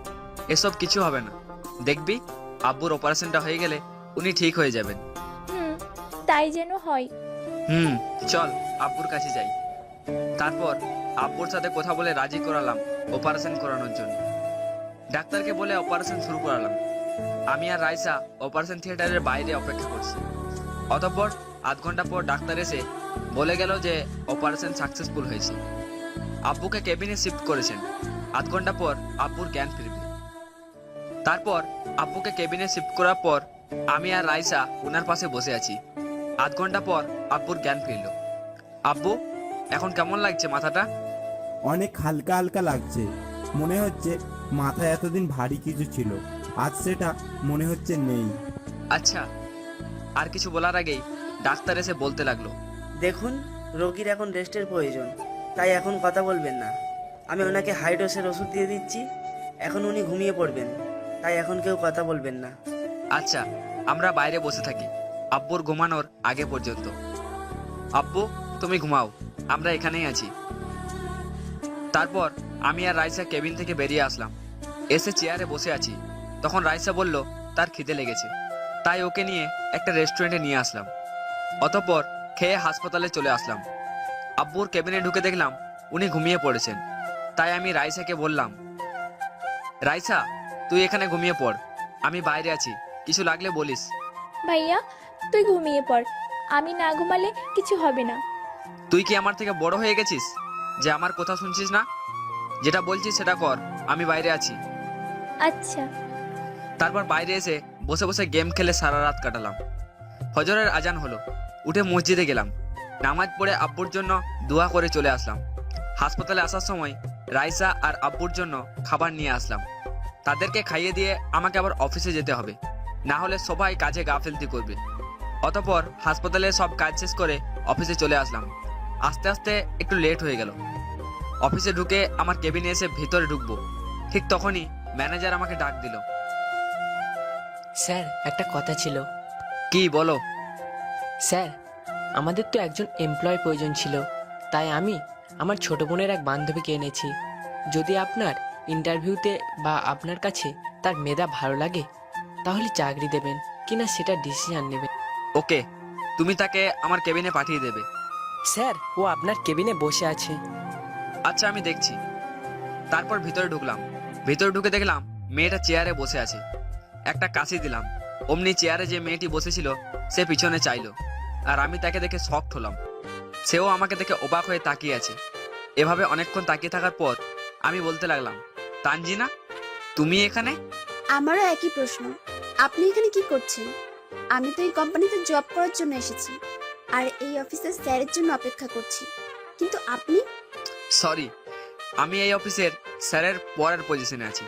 এসব কিছু হবে না। দেখবি আব্বুর অপারেশনটা হয়ে গেলে উনি ঠিক হয়ে যাবেন। তাই যেন হয়। চল আব্বুর কাছে যাই। তারপর আব্বুর সাথে কথা বলে রাজি করালাম অপারেশন করানোর জন্য। ডাক্তারকে বলে অপারেশন শুরু করালাম। আমি আর রাইসা অপারেশন থিয়েটারের বাইরে অপেক্ষা করছি। অতঃপর আধ ঘন্টা পর ডাক্তার এসে বলে গেল যে অপারেশন সাকসেসফুল হয়েছে। আব্বুকে কেবিনে শিফট করেছেন। আধ ঘন্টা পর আব্বুর জ্ঞান ফিরবে। তারপর আব্বুকে কেবিনে শিফট করার পর আমি আর রাইসা ওনার পাশে বসে আছি। আধ ঘন্টা পর আব্বুর জ্ঞান ফিরল। আব্বু, এখন কেমন লাগছে মাথাটা? অনেক হালকা হালকা লাগছে, মনে হচ্ছে মাথায় এতদিন ভারী কিছু ছিল, আজ সেটা মনে হচ্ছে নেই। আচ্ছা, আর কিছু বলার আগেই ডাক্তার এসে বলতে লাগলো, দেখুন, রোগীর এখন রেস্টের প্রয়োজন, তাই এখন কথা বলবেন না। আমি ওনাকে হাই ডোজের ওষুধ দিয়ে দিচ্ছি, এখন উনি ঘুমিয়ে পড়বেন, তাই এখন কেউ কথা বলবেন না। আচ্ছা, আমরা বাইরে বসে থাকি আব্বুর ঘুমানোর আগে পর্যন্ত। আব্বু, তুমি ঘুমাও, আমরা এখানেই আছি। তারপর আমি আর রাইসা কেবিন থেকে বেরিয়ে আসলাম। এসে চেয়ারে বসে আছি, তখন রাইসা বলল তার খিদে লেগেছে, তাই ওকে নিয়ে একটা রেস্টুরেন্টে নিয়ে আসলাম। অতঃপর খেয়ে হাসপাতালে চলে আসলাম। আব্বুর কেবিনে ঢুকে দেখলাম উনি ঘুমিয়ে পড়েছেন, তাই আমি রাইসাকে বললাম, রাইসা তুই এখানে ঘুমিয়ে পড়, আমি বাইরে আছি, কিছু লাগলে বলিস। ভাইয়া তুই ঘুমিয়ে পড়, আমি না ঘুমালে কিছু হবে না। তুই কি আমার থেকে বড় হয়ে গেছিস যে আমার কথা শুনছিস না? যেটা বলছিস সেটা কর, আমি বাইরে আছি। আচ্ছা। তারপর বাইরে এসে বসে বসে গেম খেলে সারা রাত কাটালাম। ফজরের আজান হলো, উঠে মসজিদে গেলাম, নামাজ পড়ে আব্বুর জন্য দোয়া করে চলে আসলাম। হাসপাতালে আসার সময় রাইসা আর আব্বুর জন্য খাবার নিয়ে আসলাম। তাদেরকে খাইয়ে দিয়ে আমাকে আবার অফিসে যেতে হবে, না হলে সবাই কাজে গাফিলতি করবে। অতঃপর হাসপাতালে সব কাজ শেষ করে অফিসে চলে আসলাম। আস্তে আস্তে একটু লেট হয়ে গেল। অফিসে ঢুকে আমার কেবিনে এসে ভিতরে ঢুকবো, ঠিক তখনই ম্যানেজার আমাকে ডাক দিল। স্যার, একটা কথা ছিল। কি বলো? স্যার, আমাদের তো একজন এমপ্লয় প্রয়োজন ছিল, তাই আমি আমার ছোট বোনের এক বান্ধবীকে এনেছি। যদি আপনার ইন্টারভিউতে বা আপনার কাছে তার মেধা ভালো লাগে তাহলে চাকরি দেবেন কিনা সেটা ডিসিশন নেবেন। ওকে, তুমি তাকে আমার কেবিনে পাঠিয়ে দেবে। স্যার, ও আপনার কেবিনে বসে আছে। আচ্ছা, আমি দেখছি। তারপর ভিতরে ঢুকলাম। ভিতরে ঢুকে দেখলাম মেয়েটা চেয়ারে বসে আছে। একটা কাশি দিলাম, অমনি চেয়ারে যে মেয়েটি বসেছিল সে পিছনে চাইলো, আর আমি তাকে দেখে শকড হলাম। সেও আমাকে দেখে অবাক হয়ে তাকিয়ে আছে। এভাবে অনেকক্ষণ তাকিয়ে থাকার পর আমি বলতে লাগলাম, তানজিনা তুমি এখানে? আমারও একই প্রশ্ন, আপনি এখানে কি করছেন? আমি তো এই কোম্পানিতে জব করার জন্য এসেছি, আর এই অফিসের স্যারের জন্য অপেক্ষা করছি, কিন্তু আপনি? সরি, আমি এই অফিসের স্যারের পরের পজিশনে আছি,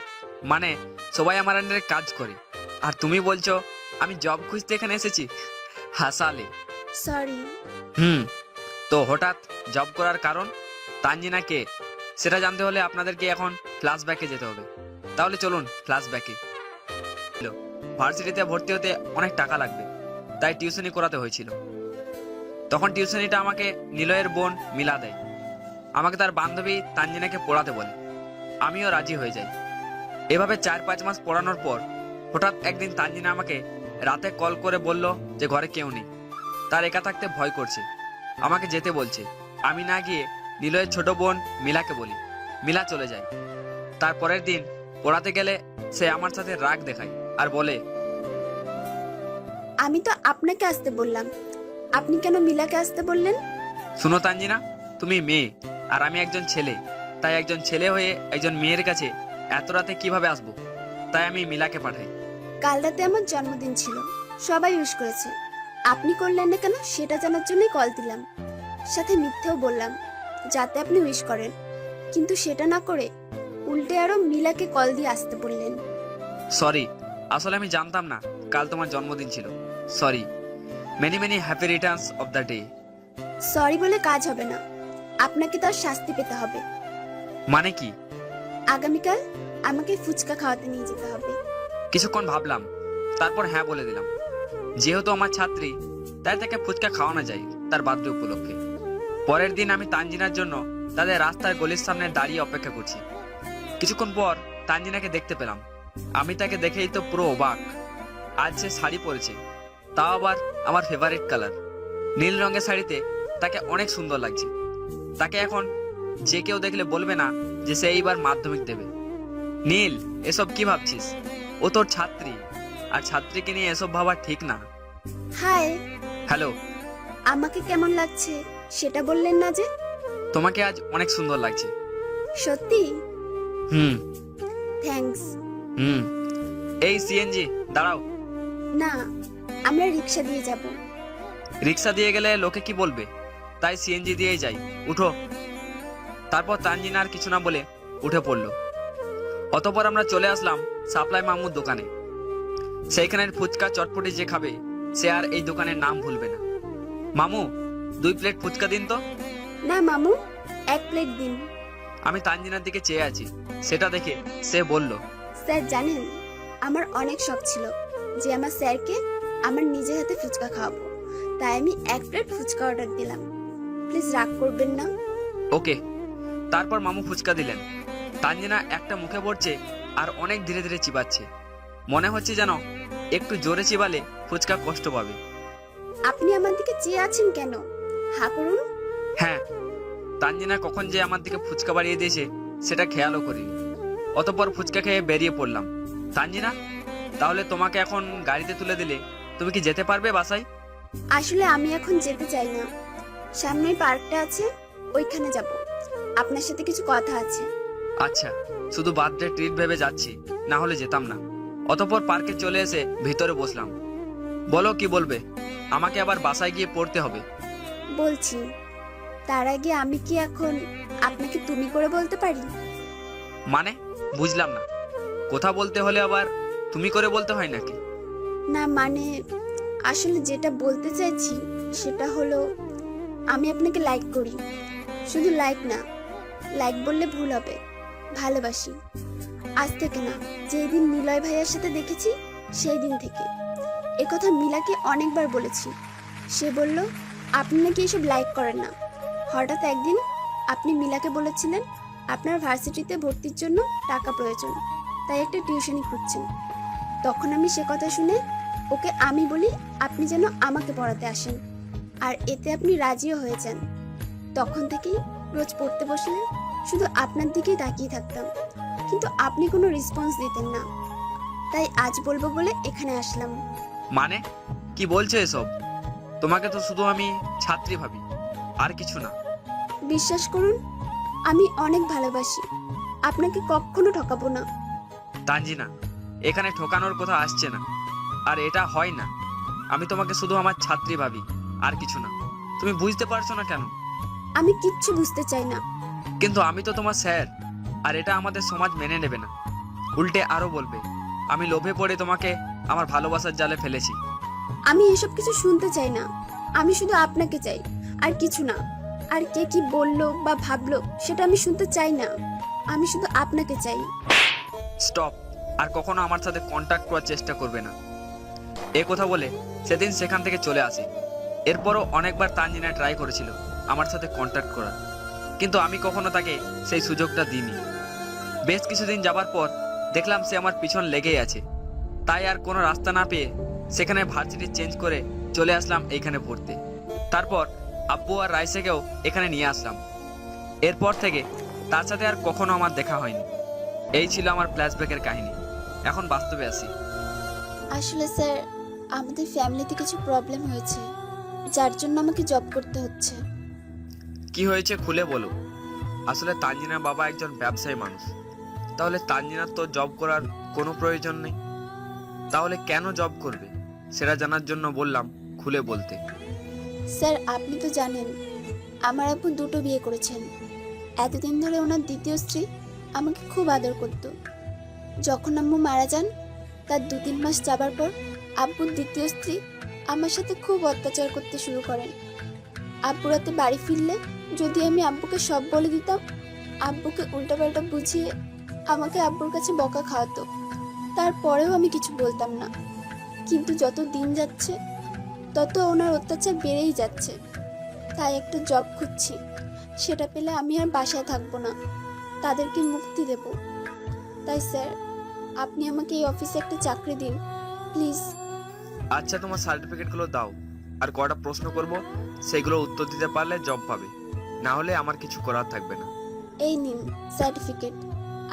মানে সবাই আমার আন্ডারে কাজ করে। আর তুমি বলছো আমি জব খুঁজতে এখানে এসেছি? হাসালে। সরি। তো হঠাৎ জব করার কারণ? তানজিনা কে সেটা জানতে হলে আপনাদেরকে এখন ফ্ল্যাশব্যাকে যেতে হবে। তাহলে চলুন ফ্ল্যাশব্যাকে। ভার্সিটিতে ভর্তি হতে অনেক টাকা লাগবে, তাই টিউশনি করাতে হয়েছিল। তখন টিউশনিটা আমাকে নিলয়ের বোন মিলা দেয়। আমাকে তার বান্ধবী তানজিনাকে পড়াতে বলে, আমিও রাজি হয়ে যাই। এভাবে 4-5 মাস পড়ানোর পর হঠাৎ একদিন তানজিনা আমাকে রাতে কল করে বলল যে ঘরে কেউ নেই, তার একা থাকতে ভয় করছে, আমাকে যেতে বলছে। আমি না গিয়ে নিলয়ের ছোট বোন মিলাকে বলি, মিলা চলে যায়। তারপরের দিন পড়াতে গেলে সে আমার সাথে রাগ দেখায় আর বলে, আমি তো আপনাকে আসতে বললাম, আপনি কেন মিলাকে আসতে বললেন? শুনো তানজিনা, তুমি মেয়ে আর আমি একজন ছেলে, তাই একজন ছেলে হয়ে একজন মেয়ের কাছে এত রাতে কিভাবে আসবো? তাই আমি মিলাকে পাঠাই। কাল রাতে আমার জন্মদিন ছিল, সবাই উইশ করেছে, আপনি করলেন না কেন সেটা জানার জন্যই কল দিলাম। সাথে মিথ্যেও বললাম যাতে আপনি উইশ করেন, কিন্তু সেটা না করে উল্টে আরো মিলাকে কল দিয়ে আসতে বললেন। সরি, আসলে আমি জানতাম না কাল তোমার জন্মদিন ছিল। Sorry, many many happy Returns of the day. Sorry বলে কাজ হবে না, আপনাকে তার শাস্তি পেতে হবে। মানে কি? আগামীকাল আমাকে ফুচকা খাওয়াতে নিয়ে যেতে হবে। কিছুক্ষণ ভাবলাম, তারপর হ্যাঁ বলে দিলাম। যেহেতু আমার ছাত্রী, তাই তাকে ফুচকা খাওয়ানো যায় তার বার্থডে উপলক্ষে। পরের দিন আমি তানজিনার জন্য তাদের রাস্তার গলির সামনে দাঁড়িয়ে অপেক্ষা করছি। কিছুক্ষণ পর তানজিনাকে দেখতে পেলাম। আমি তাকে দেখেই তো পুরো অবাক। আজ সে শাড়ি পরেছে, তাও আবার আমার ফেভারিট কালার, নীল রঙের শাড়িতে তাকে অনেক সুন্দর লাগছে। তাকে এখন যে কেউ দেখলে বলবে না যে সে এইবার মাধ্যমিক দেবে। নীল, এসব কি ভাবছিস? ও তোর ছাত্রী, আর ছাত্রীকে নিয়ে এসব ভাবা ঠিক না। হাই। হ্যালো। আমাকে কেমন লাগছে সেটা বললেন না যে? তোমাকে আজ অনেক সুন্দর লাগছে। সত্যি? থ্যাঙ্কস। এই সিএনজি দাঁড়াও। না, আমরা রিক্সা দিয়ে যাব। রিক্সা দিয়ে গেলে লোকে কি বলবে, তাই সিএনজি দিয়েই যাই, উঠো। তারপর তানজিনা আর কিছু না বলে উঠে পড়লো। অতঃপর আমরা চলে আসলাম সাপ্লাই মামুর দোকানে। সেইখানের ফুচকা চটপটি যে খাবে সে আর এই দোকানের নাম ভুলবে না। মামু, 2 প্লেট ফুচকা দিন তো। না মামু, 1 প্লেট দিন। আমি তানজিনার দিকে চেয়ে আছি সেটা দেখে সে বলল, স্যার জানেন, আমার অনেক শখ ছিল যে আমার স্যারকে আমার নিজের হাতে ফুচকা খাওয়াবো। তাই আমি 1 প্লেট ফুচকা অর্ডার দিলাম। প্লিজ রাগ করবেন না। ওকে। তারপর মামু ফুচকা দিলেন। তানজিনা একটা মুখে পড়ছে আর অনেক ধীরে ধীরে চিবাচ্ছে। মনে হচ্ছে যেন একটু জোরে চিবালে ফুচকা কষ্ট পাবে। আপনি আমার দিকে চেয়ে আছেন কেন? হা করুন। হ্যাঁ, তানজিনা কখন যে আমার দিকে ফুচকা বাড়িয়ে দিয়েছে সেটা খেয়ালও করিনি। অতঃপর ফুচকা খেয়ে বেরিয়ে পড়লাম। তানজিনা, তাহলে তোমাকে এখন গাড়িতে তুলে দিলে তুমি কি যেতে পারবে বাসায়? আসলে আমি এখন যেতে চাই না। সামনেই পার্কটা আছে, ওইখানে যাব। আপনার সাথে কিছু কথা আছে। আচ্ছা, শুধু বার্থডে ট্রিট ভেবে যাচ্ছি, না হলে যেতাম না। অতঃপর পার্কে চলে এসে ভিতরে বসলাম। বলো কি বলবে? আমাকে আবার বাসায় গিয়ে পড়তে হবে। বলছি, তার আগে আমি কি এখন আপনাকে তুমি করে বলতে পারি? মানে বুঝলাম না। কথা বলতে হলে আবার তুমি করে বলতে হয় নাকি? না মানে, আসলে যেটা বলতে চাইছি সেটা হলো, আমি আপনাকে লাইক করি। শুধু লাইক না, লাইক বললে ভুল হবে, ভালোবাসি। আজ থেকে না, যেই দিন নিলয় ভাইয়ার সাথে দেখেছি সেই দিন থেকে। একথা মিলাকে অনেকবার বলেছি। সে বলল আপনি নাকি এসব লাইক করেন না। হঠাৎ একদিন আপনি মিলাকে বলেছিলেন আপনার ভার্সিটিতে ভর্তির জন্য টাকা প্রয়োজন, তাই একটা টিউশনি খুঁজছেন। তখন আমি সে কথা শুনে ওকে আমি বলি আপনি যেন আমাকে পড়াতে আসেন, আর এতে আপনি রাজিও হয়ে যান। তখন থেকেই রোজ পড়তে বসলে শুধু আপনার দিকেই তাকিয়ে থাকতাম, কিন্তু আপনি কোনো রেসপন্স দিতেন না। তাই আজ বলবো বলে এখানে আসলাম। মানে কি বলছো এসব? তোমাকে তো শুধু আমি ছাত্রী ভাবি, আর কিছু না। বিশ্বাস করুন, আমি অনেক ভালোবাসি, আপনাকে কখনো ঠকাবো না। তানজিনা, এখানে ঠকানোর কথা আসছে না, আর এটা হয় না। আমি তোমাকে শুধু আমার ছাত্রী ভাবি, আর কিছু না। তুমি বুঝতে পারছো না কেন? আমি কিচ্ছু বুঝতে চাই না। কিন্তু আমি তো তোমার স্যার, আর এটা আমাদের সমাজ মেনে নেবে না। উল্টে আরো বলবে আমি লোভে পড়ে তোমাকে আমার ভালোবাসার জালে ফেলেছি। আমি এসব কিছু শুনতে চাই না। আমি শুধু আপনাকে চাই, আর কিছু না। আর কে কি বললো বা ভাবলো সেটা আমি শুনতে চাই না। আমি শুধু আপনাকে চাই। স্টপ। আর কখনো আমার সাথে কন্ট্যাক্ট করার চেষ্টা করবে না। এ কথা বলে সেদিন সেখান থেকে চলে আসি। এরপরও অনেকবার তানজিনা ট্রাই করেছিল আমার সাথে কন্ট্যাক্ট করার, কিন্তু আমি কখনো তাকে সেই সুযোগটা দিইনি। বেশ কিছুদিন যাবার পর দেখলাম সে আমার পিছন লেগেই আছে। তাই আর কোনো রাস্তা না পেয়ে সেখানে ভার্সিটি চেঞ্জ করে চলে আসলাম এইখানে পড়তে। তারপর আব্বু আর রাইসেকেও এখানে নিয়ে আসলাম। এরপর থেকে তার সাথে আর কখনো আমার দেখা হয়নি। এই ছিল আমার ফ্ল্যাশব্যাকের কাহিনী। এখন বাস্তবে আসি। আসলে স্যার, আমাদের ফ্যামিলিতে কিছু প্রবলেম হয়েছে, যার জন্য আমাকে জব করতে হচ্ছে। কি হয়েছে খুলে বলো। আসলে তানজিনার বাবা একজন ব্যবসায়ী মানুষ। তাহলে তানজিনার তো জব করার কোনো প্রয়োজন নেই। তাহলে কেন জব করবে সেটা জানার জন্য বললাম খুলে বলতে। স্যার, আপনি তো জানেন আমার আব্বু 2টো বিয়ে করেছেন। এতদিন ধরে ওনার দ্বিতীয় স্ত্রী আমাকে খুব আদর করত। যখন আম্মু মারা যান তার 2-3 মাস যাবার পর আব্বুর দ্বিতীয় স্ত্রী আমার সাথে খুব অত্যাচার করতে শুরু করেন। আব্বু রাতে বাড়ি ফিরলে যদি আমি আব্বুকে সব বলে দিতাম, আব্বুকে উল্টাপাল্টা বুঝিয়ে আমাকে আব্বুর কাছে বকা খাওয়াতো। তারপরেও আমি কিছু বলতাম না। কিন্তু যত দিন যাচ্ছে তত ওনার অত্যাচার বেড়েই যাচ্ছে। তাই একটা জব খুঁজছি। সেটা পেলে আমি আর বাসায় থাকবো না, তাদেরকে মুক্তি দেব। তাই স্যার, আপনি আমাকে এই অফিসে একটা চাকরি দিন প্লিজ। আচ্ছা, তোমার সার্টিফিকেটগুলো দাও, আর কটা প্রশ্ন করব সেগুলো উত্তর দিতে পারলে জব পাবে, না হলে আমার কিছু করার থাকবে না। এই নিন সার্টিফিকেট।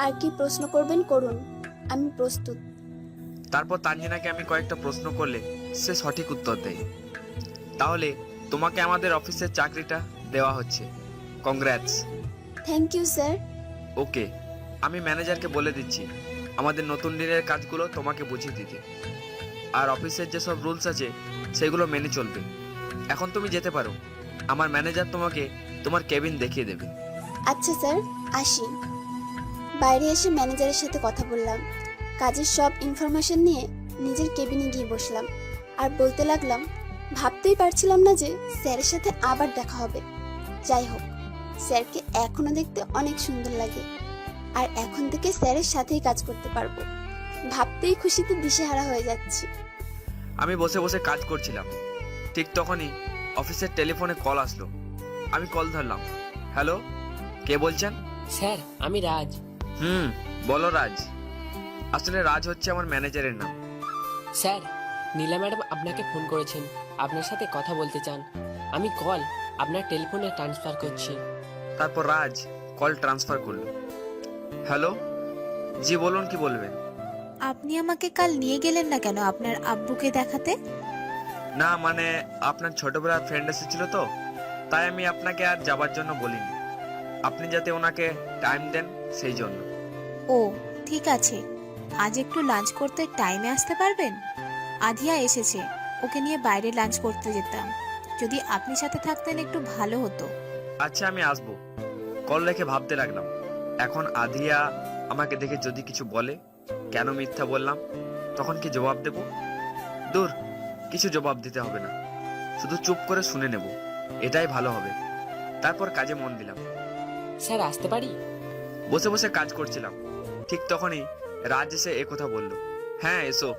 আর কি প্রশ্ন করবেন করুন, আমি প্রস্তুত। তারপর তানজিনাকে আমি কয়েকটা প্রশ্ন করলে সে সঠিক উত্তর দেয়। তাহলে তোমাকে আমাদের অফিসের চাকরিটা দেওয়া হচ্ছে। Congrats. Thank you sir. Okay, আমি ম্যানেজারকে বলে দিচ্ছি আমাদের নতুন দিনের কাজগুলো তোমাকে বুঝিয়ে দিতে, আর অফিসের যেসব রুলস আছে সেগুলো মেনে চলবে। এখন তুমি যেতে পারো। আমার ম্যানেজার তোমাকে তোমার কেবিন দেখিয়ে দেবে। আচ্ছা স্যার, আসি। বাইরে এসে ম্যানেজারের সাথে কথা বললাম। কাজের সব ইনফরমেশন নিয়ে নিজের কেবিনে গিয়ে বসলাম আর বলতে লাগলাম, ভাবতেই পারছিলাম না যে স্যারের সাথে আবার দেখা হবে। যাই হোক, স্যারকে এখনো দেখতে অনেক সুন্দর লাগে। আর এখন থেকে স্যারের সাথেই কাজ করতে পারবো। ভাবতেই খুশিতে দিশেহারা হয়ে যাচ্ছি। আমি বসে বসে কাজ করছিলাম, ঠিক তখনই অফিসের টেলিফোনে কল আসলো। আমি কল ধরলাম। হ্যালো, কে বলছেন? স্যার, আমি রাজ। বলো রাজ। আসলে রাজ হচ্ছে আমার ম্যানেজারের নাম। স্যার, নীলা ম্যাডাম আপনাকে ফোন করেছেন, আপনার সাথে কথা বলতে চান। আমি কল আপনার টেলিফোনে ট্রান্সফার করছি। তারপর রাজ কল ট্রান্সফার করলো। হ্যালো, জি বলুন, কি বলবেন? আপনি আমাকে কাল নিয়ে গেলেন না কেন আপনার আব্বুকে দেখাতে? না মানে আপনার ছোটবেলার ফ্রেন্ড এসেছিল তো, তাই আমি আপনাকে আর যাবার জন্য বলিনি। আপনি যাতে ওনাকে টাইম দেন সেই জন্য। ও ঠিক আছে, আজ একটু লাঞ্চ করতে টাইমে আসতে পারবেন? আধিয়া এসেছে, ওকে নিয়ে বাইরে লাঞ্চ করতে যেতাম। যদি আপনি সাথে থাকতেন একটু ভালো হতো। আচ্ছা, আমি আসবো। কল রেখে ভাবতে লাগলাম, এখন আধিয়া আমাকে দেখে যদি কিছু বলে, কেন মিথ্যা বললাম, তখন কি জবাব দেব? দূর, কিছু জবাব দিতে হবে না, শুধু চুপ করে শুনে নেব, এটাই ভালো হবে। তারপর কাজে মন দিলাম। স্যার, আসতে পারি? বসে বসে কাজ করছিলাম, ঠিক তখনই রাজ এসে কথা বলল। হ্যাঁ, এসো।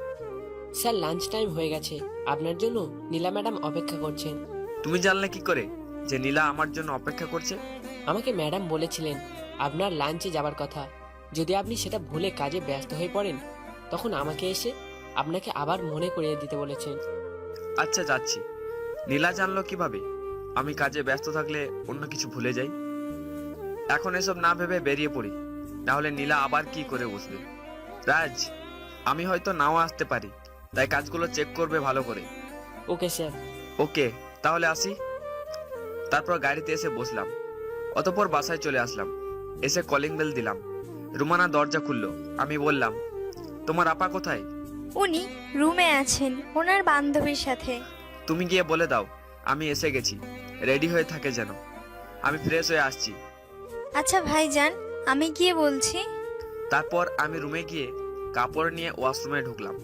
স্যার, লাঞ্চ টাইম হয়ে গেছে, আপনার জন্য নীলা ম্যাডাম অপেক্ষা করছেন। তুমি জানলে কি করে যে নীলা আমার জন্য অপেক্ষা করছে? আমাকে ম্যাডাম বলেছিলেন আপনার লাঞ্চে যাবার কথা। যদি আপনি সেটা ভুলে কাজে ব্যস্ত হয়ে পড়েন, তখন আমাকে এসে আপনাকে আবার মনে করিয়ে দিতে বলেছেন। আচ্ছা, যাচ্ছি। নীলা জানলো কিভাবে আমি কাজে ব্যস্ত থাকলে অন্য কিছু ভুলে যাই? এখন এসব না ভেবে বেরিয়ে পড়ি, না হলে নীলা আবার কি করে বসবে। রাজ, আমি হয়তো নাও আসতে পারি, তাই কাজগুলো চেক করবে ভালো করে। Okay sir. ওকে, তাহলে আসি। তারপর গাড়িতে এসে বসলাম, অতঃপর বাসায় চলে আসলাম। এসে কলিং বেল দিলাম, রুমানা দরজা খুললো। আমি বললাম, তোমার আপা কোথায়? উনি রুমে আছেন ওনার বান্ধবীর সাথে। তুমি গিয়ে বলে দাও আমি এসে গেছি, রেডি হয়ে থাকে যেন। আমি ফ্রেশ হয়ে আসছি। আচ্ছা ভাইজান, আমি গিয়ে বলছি। তারপর আমি রুমে গিয়ে কাপড় নিয়ে ওয়াশরুমে ঢুকলাম,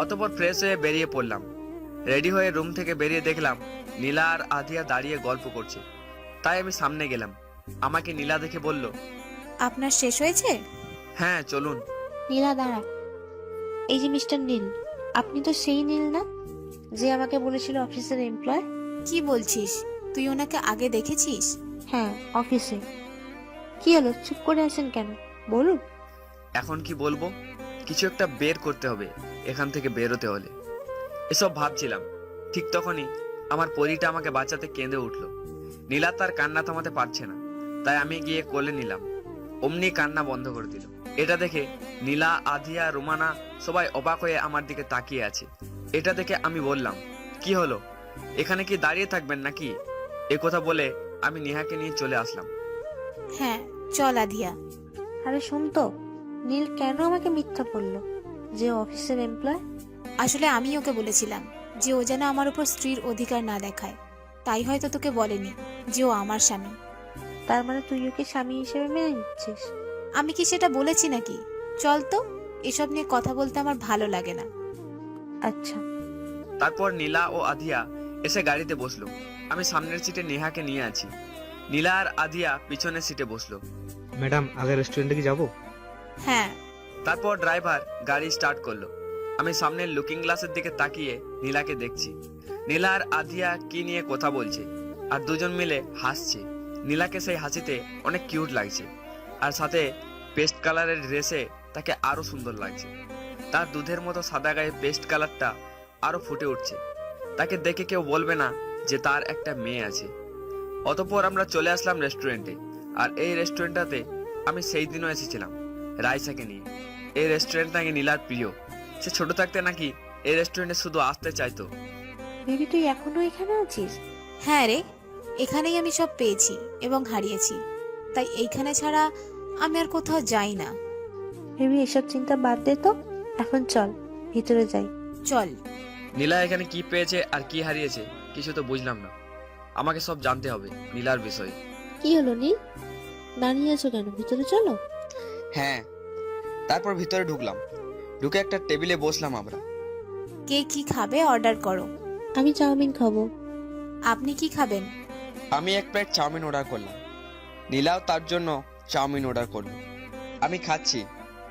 অতঃপর ফ্রেশ হয়ে বেরিয়ে পড়লাম। রেডি হয়ে রুম থেকে বেরিয়ে দেখলাম নীলা আর আধিয়া দাঁড়িয়ে গল্প করছে, তাই আমি সামনে গেলাম। আমাকে নীলা দেখে বলল, আপনার শেষ হয়েছে? হ্যাঁ, চলুন। নীলা, দাঁড়া। এই যে মিস্টার নীল, আপনি তো সেই নীল না যে আমাকে বলেছিল অফিসের এমপ্লয়? কি বলছিস? তুই ওনাকে আগে দেখেছিস? হ্যাঁ, অফিসে। কি হলো, চুপ করে আছেন কেন? বলুন। এখন কি বলবো, কিছু একটা বের করতে হবে এখান থেকে বেরোতে হলে। এসব ভাবছিলাম, ঠিক তখনই আমার পরীটা আমাকে বাঁচাতে কেঁদে উঠলো। নীলা তার কান্না থামাতে পারছে না, তাই আমি গিয়ে কোলে নিলাম। অমনি কান্না বন্ধ করে দিল। এটা দেখে নীলা, আধিয়া, রুমানা সবাই অবাক হয়ে আমার দিকে তাকিয়ে আছে। এটা দেখে আমি বললাম, কি হলো, এখানে কি দাঁড়িয়ে থাকবেন নাকি? এ কথা বলে আমি নেহাকে নিয়ে চলে আসলাম। হ্যাঁ, চল আধিয়া। আরে শোন তো, নীল কেন আমাকে মিথ্যা বললো যে অফিসের এমপ্লয়? আসলে আমি ওকে বলেছিলাম যে ও যেন আমার উপর স্ত্রীর অধিকার না দেখায়, তাই হয়তো তোকে বলেনি যে ও আমার স্বামী। তার মানে তুই ওকে স্বামী হিসেবে মেনে নিচ্ছিস? আমি কি সেটা বলেছি নাকি? চল তো, এসব নিয়ে কথা বলতে আমার ভালো লাগে না। আচ্ছা। তারপর নীলা ও আধিয়া এসে গাড়িতে বসলো। আমি সামনের সিটে নেহাকে নিয়ে আছি, নীলা আর আধিয়া পিছনের সিটে বসলো। ম্যাডাম, আগে রেস্টুরেন্টে কি যাবো? হ্যাঁ। তারপর ড্রাইভার গাড়ি স্টার্ট করলো। আমি সামনের লুকিং গ্লাসের দিকে তাকিয়ে নীলাকে দেখছি। নীলা আর আধিয়া কি নিয়ে কথা বলছে, আর দুজন মিলে হাসছে। নীলাকে সেই হাসিতে অনেক কিউট লাগছে, আর সাথে পেস্ট কালারের ড্রেসে তাকে আরো সুন্দর লাগছে। তার দুধের মতো সাদা গায়ে পেস্ট কালারটা আরো ফুটে উঠছে। তাকে দেখে কেউ বলবে না যে তার একটা মেয়ে আছে। অতঃপর আমরা চলে আসলাম রেস্টুরেন্টে। আর এই রেস্টুরেন্টটাতে আমি সেই দিনও এসেছিলাম রাইসাকে নিয়ে। এই রেস্টুরেন্ট নাকি নীলার প্রিয়। সে ছোট থাকতে নাকি এই রেস্টুরেন্টে শুধু আসতে চাইতো। বেবি, তুই এখনো এখানে আছিস? হ্যাঁ রে, এখানেই আমি সব পেয়েছি এবং হারিয়েছি, তাই এইখানে ছাড়া আমি আর কোথাও যাই না। বেবি, এসব চিন্তা বাদ দে তো, এখন চল ভিতরে যাই। চল। নীলা এখানে কি পেয়েছে আর কি হারিয়েছে কিছু তো বুঝলাম না। আমাকে সব জানতে হবে নীলার বিষয়ে। কি হলো নীল, দাঁড়িয়ে আছো কেন? ভিতরে চলো। হ্যাঁ। তারপর ভিতরে ঢুকলাম, ঢুকে একটা টেবিলে বসলাম আমরা। কে কি খাবে অর্ডার করো। আমি চাউমিন খাবো। আপনি কি খাবেন? আমি এক প্লেট চাউমিন অর্ডার করলাম, নীলাও তার জন্য চাউমিন অর্ডার করলো। আমি খাচ্ছি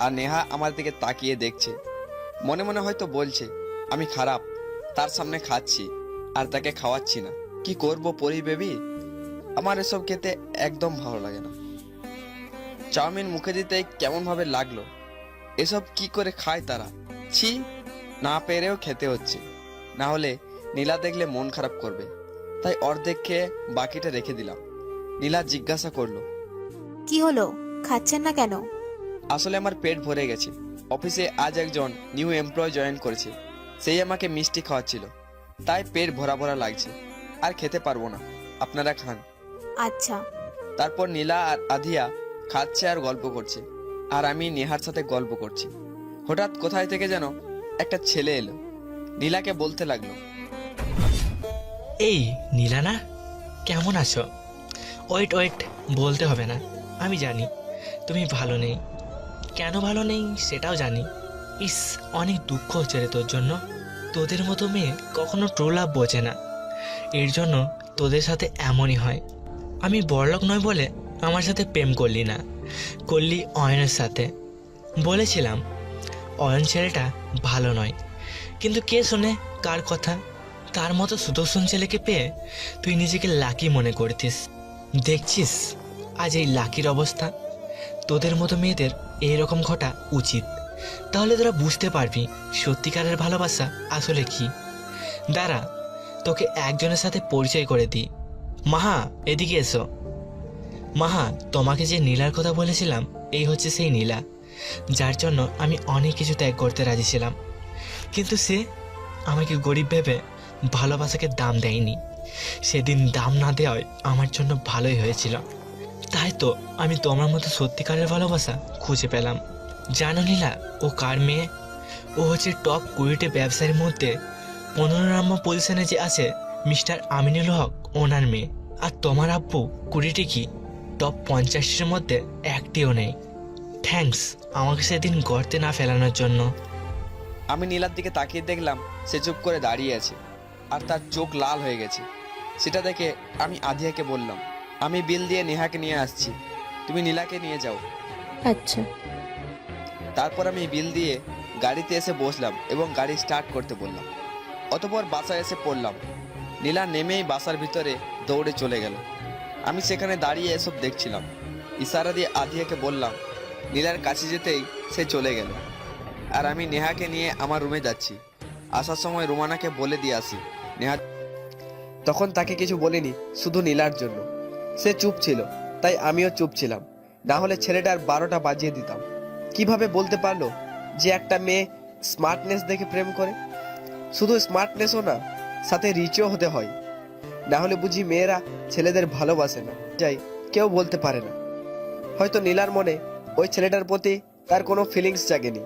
আর নেহা আমার দিকে তাকিয়ে দেখছে, মনে মনে হয়তো বলছে আমি খারাপ, তার সামনে খাচ্ছি আর তাকে খাওয়াচ্ছি না। কি করব পরি বেবি, আমার এসব খেতে একদম ভালো লাগে না। চাউমিন মুখে দিতেই কেমন ভাবে লাগলো, এসব কি করে খায় তারা, ছি, না পেরেও খেতে হচ্ছে, না হলে নীলা দেখলে মন খারাপ করবে, তাই অর্ধেক খেয়ে বাকিটা রেখে দিলাম। নীলা জিজ্ঞাসা করলো, কি হলো, খাচ্ছেন না কেন? আসলে আমার পেট ভরে গেছে, অফিসে আজ একজন নিউ এমপ্লয় জয়েন করেছে, সেই আমাকে মিষ্টি খাওয়াচ্ছিল, তাই পেট ভরা ভরা লাগছে, আর খেতে পারবো না, আপনারা খান। আচ্ছা। তারপর নীলা আর আধিয়া খাচ্ছে আর গল্প করছে, আর আমি নেহার সাথে গল্প করছি। হঠাৎ কোথায় থেকে যেন একটা ছেলে এলো, নীলাকে বলতে লাগলো, এই নীলা না, কেমন আছো? ওয়েট ওয়েট, বলতে হবে না, আমি জানি তুমি ভালো নেই। কেন ভালো নেই সেটাও জানি। ইস, অনেক দুঃখ হচ্ছে রে তোর জন্য। তোদের মতো মেয়ে কখনো ট্রু লাভ বোঝে না, এর জন্য তোদের সাথে এমনই হয়। আমি বড়লোক নয় বলে আমার সাথে প্রেম করলি না, করলি অয়নের সাথে। বলেছিলাম অয়ন ছেলেটা ভালো নয়, কিন্তু কে শোনে কার কথা? তার মতো সুদর্শন ছেলেকে পেয়ে তুই নিজেকে লাকি মনে করতিস। দেখছিস আজ এই লাকির অবস্থা। তোদের মতো মেয়েদের এইরকম ঘটা উচিত, তাহলে তোরা বুঝতে পারবি সত্যিকারের ভালোবাসা আসলে কি। দাঁড়া, তোকে একজনের সাথে পরিচয় করে দিই। মাহা, এদিকে এসো। মাহা, তোমাকে যে নীলার কথা বলেছিলাম, এই হচ্ছে সেই নীলা, যার জন্য আমি অনেক কিছু ত্যাগ করতে রাজি ছিলাম, কিন্তু সে আমাকে গরিব ভেবে ভালোবাসাকে দাম দেয়নি। সেদিন দাম না দেওয়ায় আমার জন্য ভালোই হয়েছিল। তাই তো আমি তোমার মতো সত্যিকারের ভালোবাসা খুঁজে পেলাম। জানো নীলা, ও কার মেয়ে? ও হচ্ছে টপ 20টি ব্যবসায়ীর মধ্যে 15 নম্বর পজিশনে যে আছে মিস্টার আমিনুল হক, ওনার মেয়ে। আর তোমার আব্বু 20টি কি টপ 50-এর মধ্যে একটিও নেই। থ্যাঙ্কস আমাকে সেদিন গর্তে না ফেলানোর জন্য। আমি নীলার দিকে তাকিয়ে দেখলাম সে চুপ করে দাঁড়িয়ে আছে আর তার চোখ লাল হয়ে গেছে। সেটা দেখে আমি আধিয়াকে বললাম, আমি বিল দিয়ে নেহাকে নিয়ে আসছি, তুমি নীলাকে নিয়ে যাও। আচ্ছা। তারপর আমি বিল দিয়ে গাড়িতে এসে বসলাম এবং গাড়ি স্টার্ট করতে বললাম। অতপর বাসায় এসে পড়লাম। নীলা নেমেই বাসার ভিতরে দৌড়ে চলে গেল। আমি সেখানে দাঁড়িয়ে এসব দেখছিলাম। ইশারা দিয়ে আধিয়াকে বললাম, নীলার কাছে যেতেই সে চলে গেল। আর আমি নেহাকে নিয়ে আমার রুমে যাচ্ছি। আসার সময় রুমানাকে বলে দিয়ে আসি। নেহা তখন তাকে কিছু বলিনি, শুধু নীলার জন্য। সে চুপ ছিল, তাই আমিও চুপ ছিলাম, না হলে ছেলেটার 12টা বাজিয়ে দিতাম। কিভাবে বলতে পারলো যে একটা মেয়ে স্মার্টনেস দেখে প্রেম করে? শুধু স্মার্টনেসও না, সাথে রিচও হতে হয়, না হলে বুঝি মেয়েরা ছেলেদের ভালোবাসে না। যাই, কেউ বলতে পারে না। হয়তো নীলার মনে ওই ছেলেটার প্রতি তার কোনো ফিলিংস জাগেনি,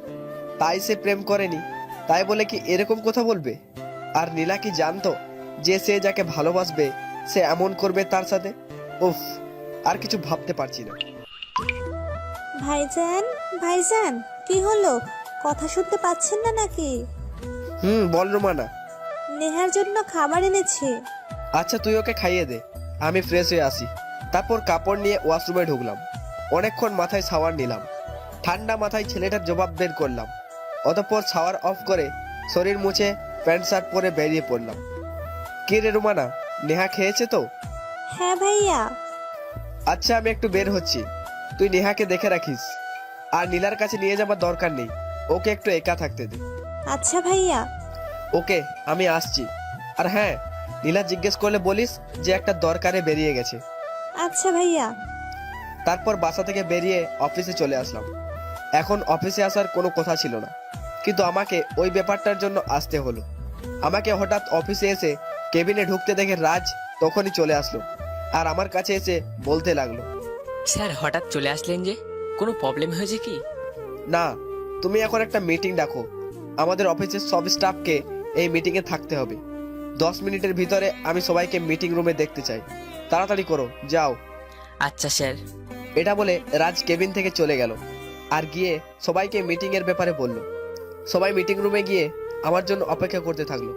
তাই সে প্রেম করেনি। তাই বলে কি এরকম কথা বলবে? আর নীলা কি জানতো যে সে যাকে ভালোবাসবে সে এমন করবে তার সাথে? উফ, আর কিছু ভাবতে পারছি না। ভাইজান, ভাইজান, কি হলো? কথা শুনতে পাচ্ছেন না নাকি? বল রুমানা। নেহার জন্য খাবার এনেছে। আচ্ছা, তুই ওকে খাইয়ে দে, আমি ফ্রেশ হয়ে আসি। তারপর কাপড় নিয়ে ওয়াশরুমে ঢুকলাম। অনেকক্ষণ মাথায় শাওয়ার নিলাম। ঠান্ডা মাথায় ছেলেটার জবাব বের করলাম। অতঃপর শাওয়ার অফ করে শরীর মুছে প্যান্ট শার্ট পরে বেরিয়ে পড়লাম। কে রে রুমানা, নেহা খেয়েছে তো? হ্যাঁ ভাইয়া। আচ্ছা, আমি একটু বের হচ্ছি, তুই নেহাকে দেখে রাখিস। আর নীলার কাছে নিয়ে যাবার দরকার নেই, ওকে একটু একা থাকতে দে। আচ্ছা ভাইয়া। ওকে, আমি আসছি। আর হ্যাঁ, নীলা জিজ্ঞেস করলে বলিস যে একটা দরকারে বেরিয়ে গেছে। আচ্ছা ভাইয়া। তারপর বাসা থেকে বেরিয়ে অফিসে চলে আসলাম। এখন অফিসে আসার কোনো কথা ছিল না, কিন্তু আমাকে ওই ব্যাপারটার জন্য আসতে হলো। আমাকে হঠাৎ অফিসে এসে কেবিনে ঢুকতে দেখে রাজ তখনই চলে আসলো আর আমার কাছে এসে বলতে লাগলো, স্যার হঠাৎ চলে আসলেন যে, কোনো প্রবলেম হয়েছে কি? না, তুমি এখন একটা মিটিং ডাকো। আমাদের অফিসের সব স্টাফকে এই মিটিংয়ে থাকতে হবে। 10 মিনিটের ভিতরে আমি সবাইকে মিটিং রুমে দেখতে চাই। তাড়াতাড়ি করো, যাও। আচ্ছা স্যার। এটা বলে রাজ কেবিন থেকে চলে গেল আর গিয়ে সবাইকে মিটিং এর ব্যাপারে বলল। সবাই মিটিং রুমে গিয়ে আমার জন্য অপেক্ষা করতে থাকলো।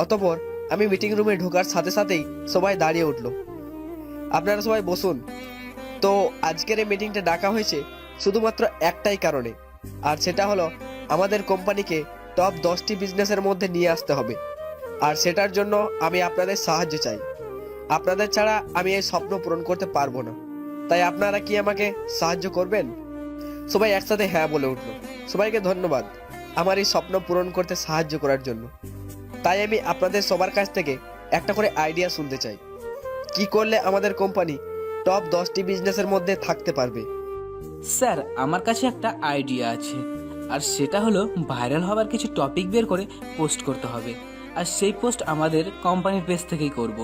অতঃপর আমি মিটিং রুমে ঢোকার সাথে সাথেই সবাই দাঁড়িয়ে উঠলো। আপনারা সবাই বসুন। তো আজকের এই মিটিংটা ডাকা হয়েছে শুধুমাত্র একটাই কারণে, আর সেটা হলো আমাদের কোম্পানিকে টপ 10টি বিজনেসের মধ্যে নিয়ে আসতে হবে। আর সেটার জন্য আমি আপনাদের সাহায্য চাই। আপনাদের ছাড়া আমি এই স্বপ্ন পূরণ করতে পারবো না। তাই আপনারা কি আমাকে সাহায্য করবেন? সবাই একসাথে হ্যাঁ বলে উঠল। সবাইকে ধন্যবাদ আমার এই স্বপ্ন পূরণ করতে সাহায্য করার জন্য। তাই আমি আপনাদের সবার কাছ থেকে একটা করে আইডিয়া শুনতে চাই, কি করলে আমাদের কোম্পানি টপ 10টি বিজনেসের মধ্যে থাকতে পারবে। স্যার, আমার কাছে একটা আইডিয়া আছে, আর সেটা হলো ভাইরাল হবার কিছু টপিক বের করে পোস্ট করতে হবে। আর সেই পোস্ট আমাদের কোম্পানির পেজ থেকেই করব।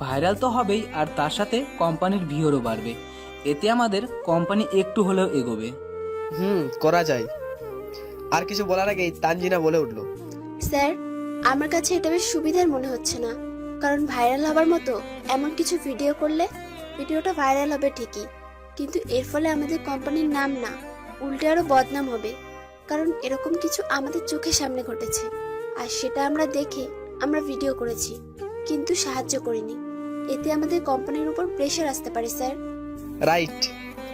ভাইরাল তো হবেই, আর তার সাথে কোম্পানির ভিউরও বাড়বে। এতে আমাদের কোম্পানি একটু হলেও এগোবে। করা যায়। আর কিছু বলার আগেই তানজিনা বলে উঠল, স্যার, আমার কাছে এটা বেশ সুবিধার মনে হচ্ছে না। কারণ ভাইরাল হবার মতো এমন কিছু ভিডিও করলে ভিডিওটা ভাইরাল হবে ঠিকই, কিন্তু এর ফলে আমাদের কোম্পানির নাম না, উল্টে আরো বদনাম হবে। কারণ এরকম কিছু আমাদের চোখের সামনে ঘটেছে, আর সেটা আমরা দেখে আমরা ভিডিও করেছি, কিন্তু সাহায্য করিনি। এতে আমাদের কোম্পানির উপর প্রেশার আসতে পারে স্যার। রাইট,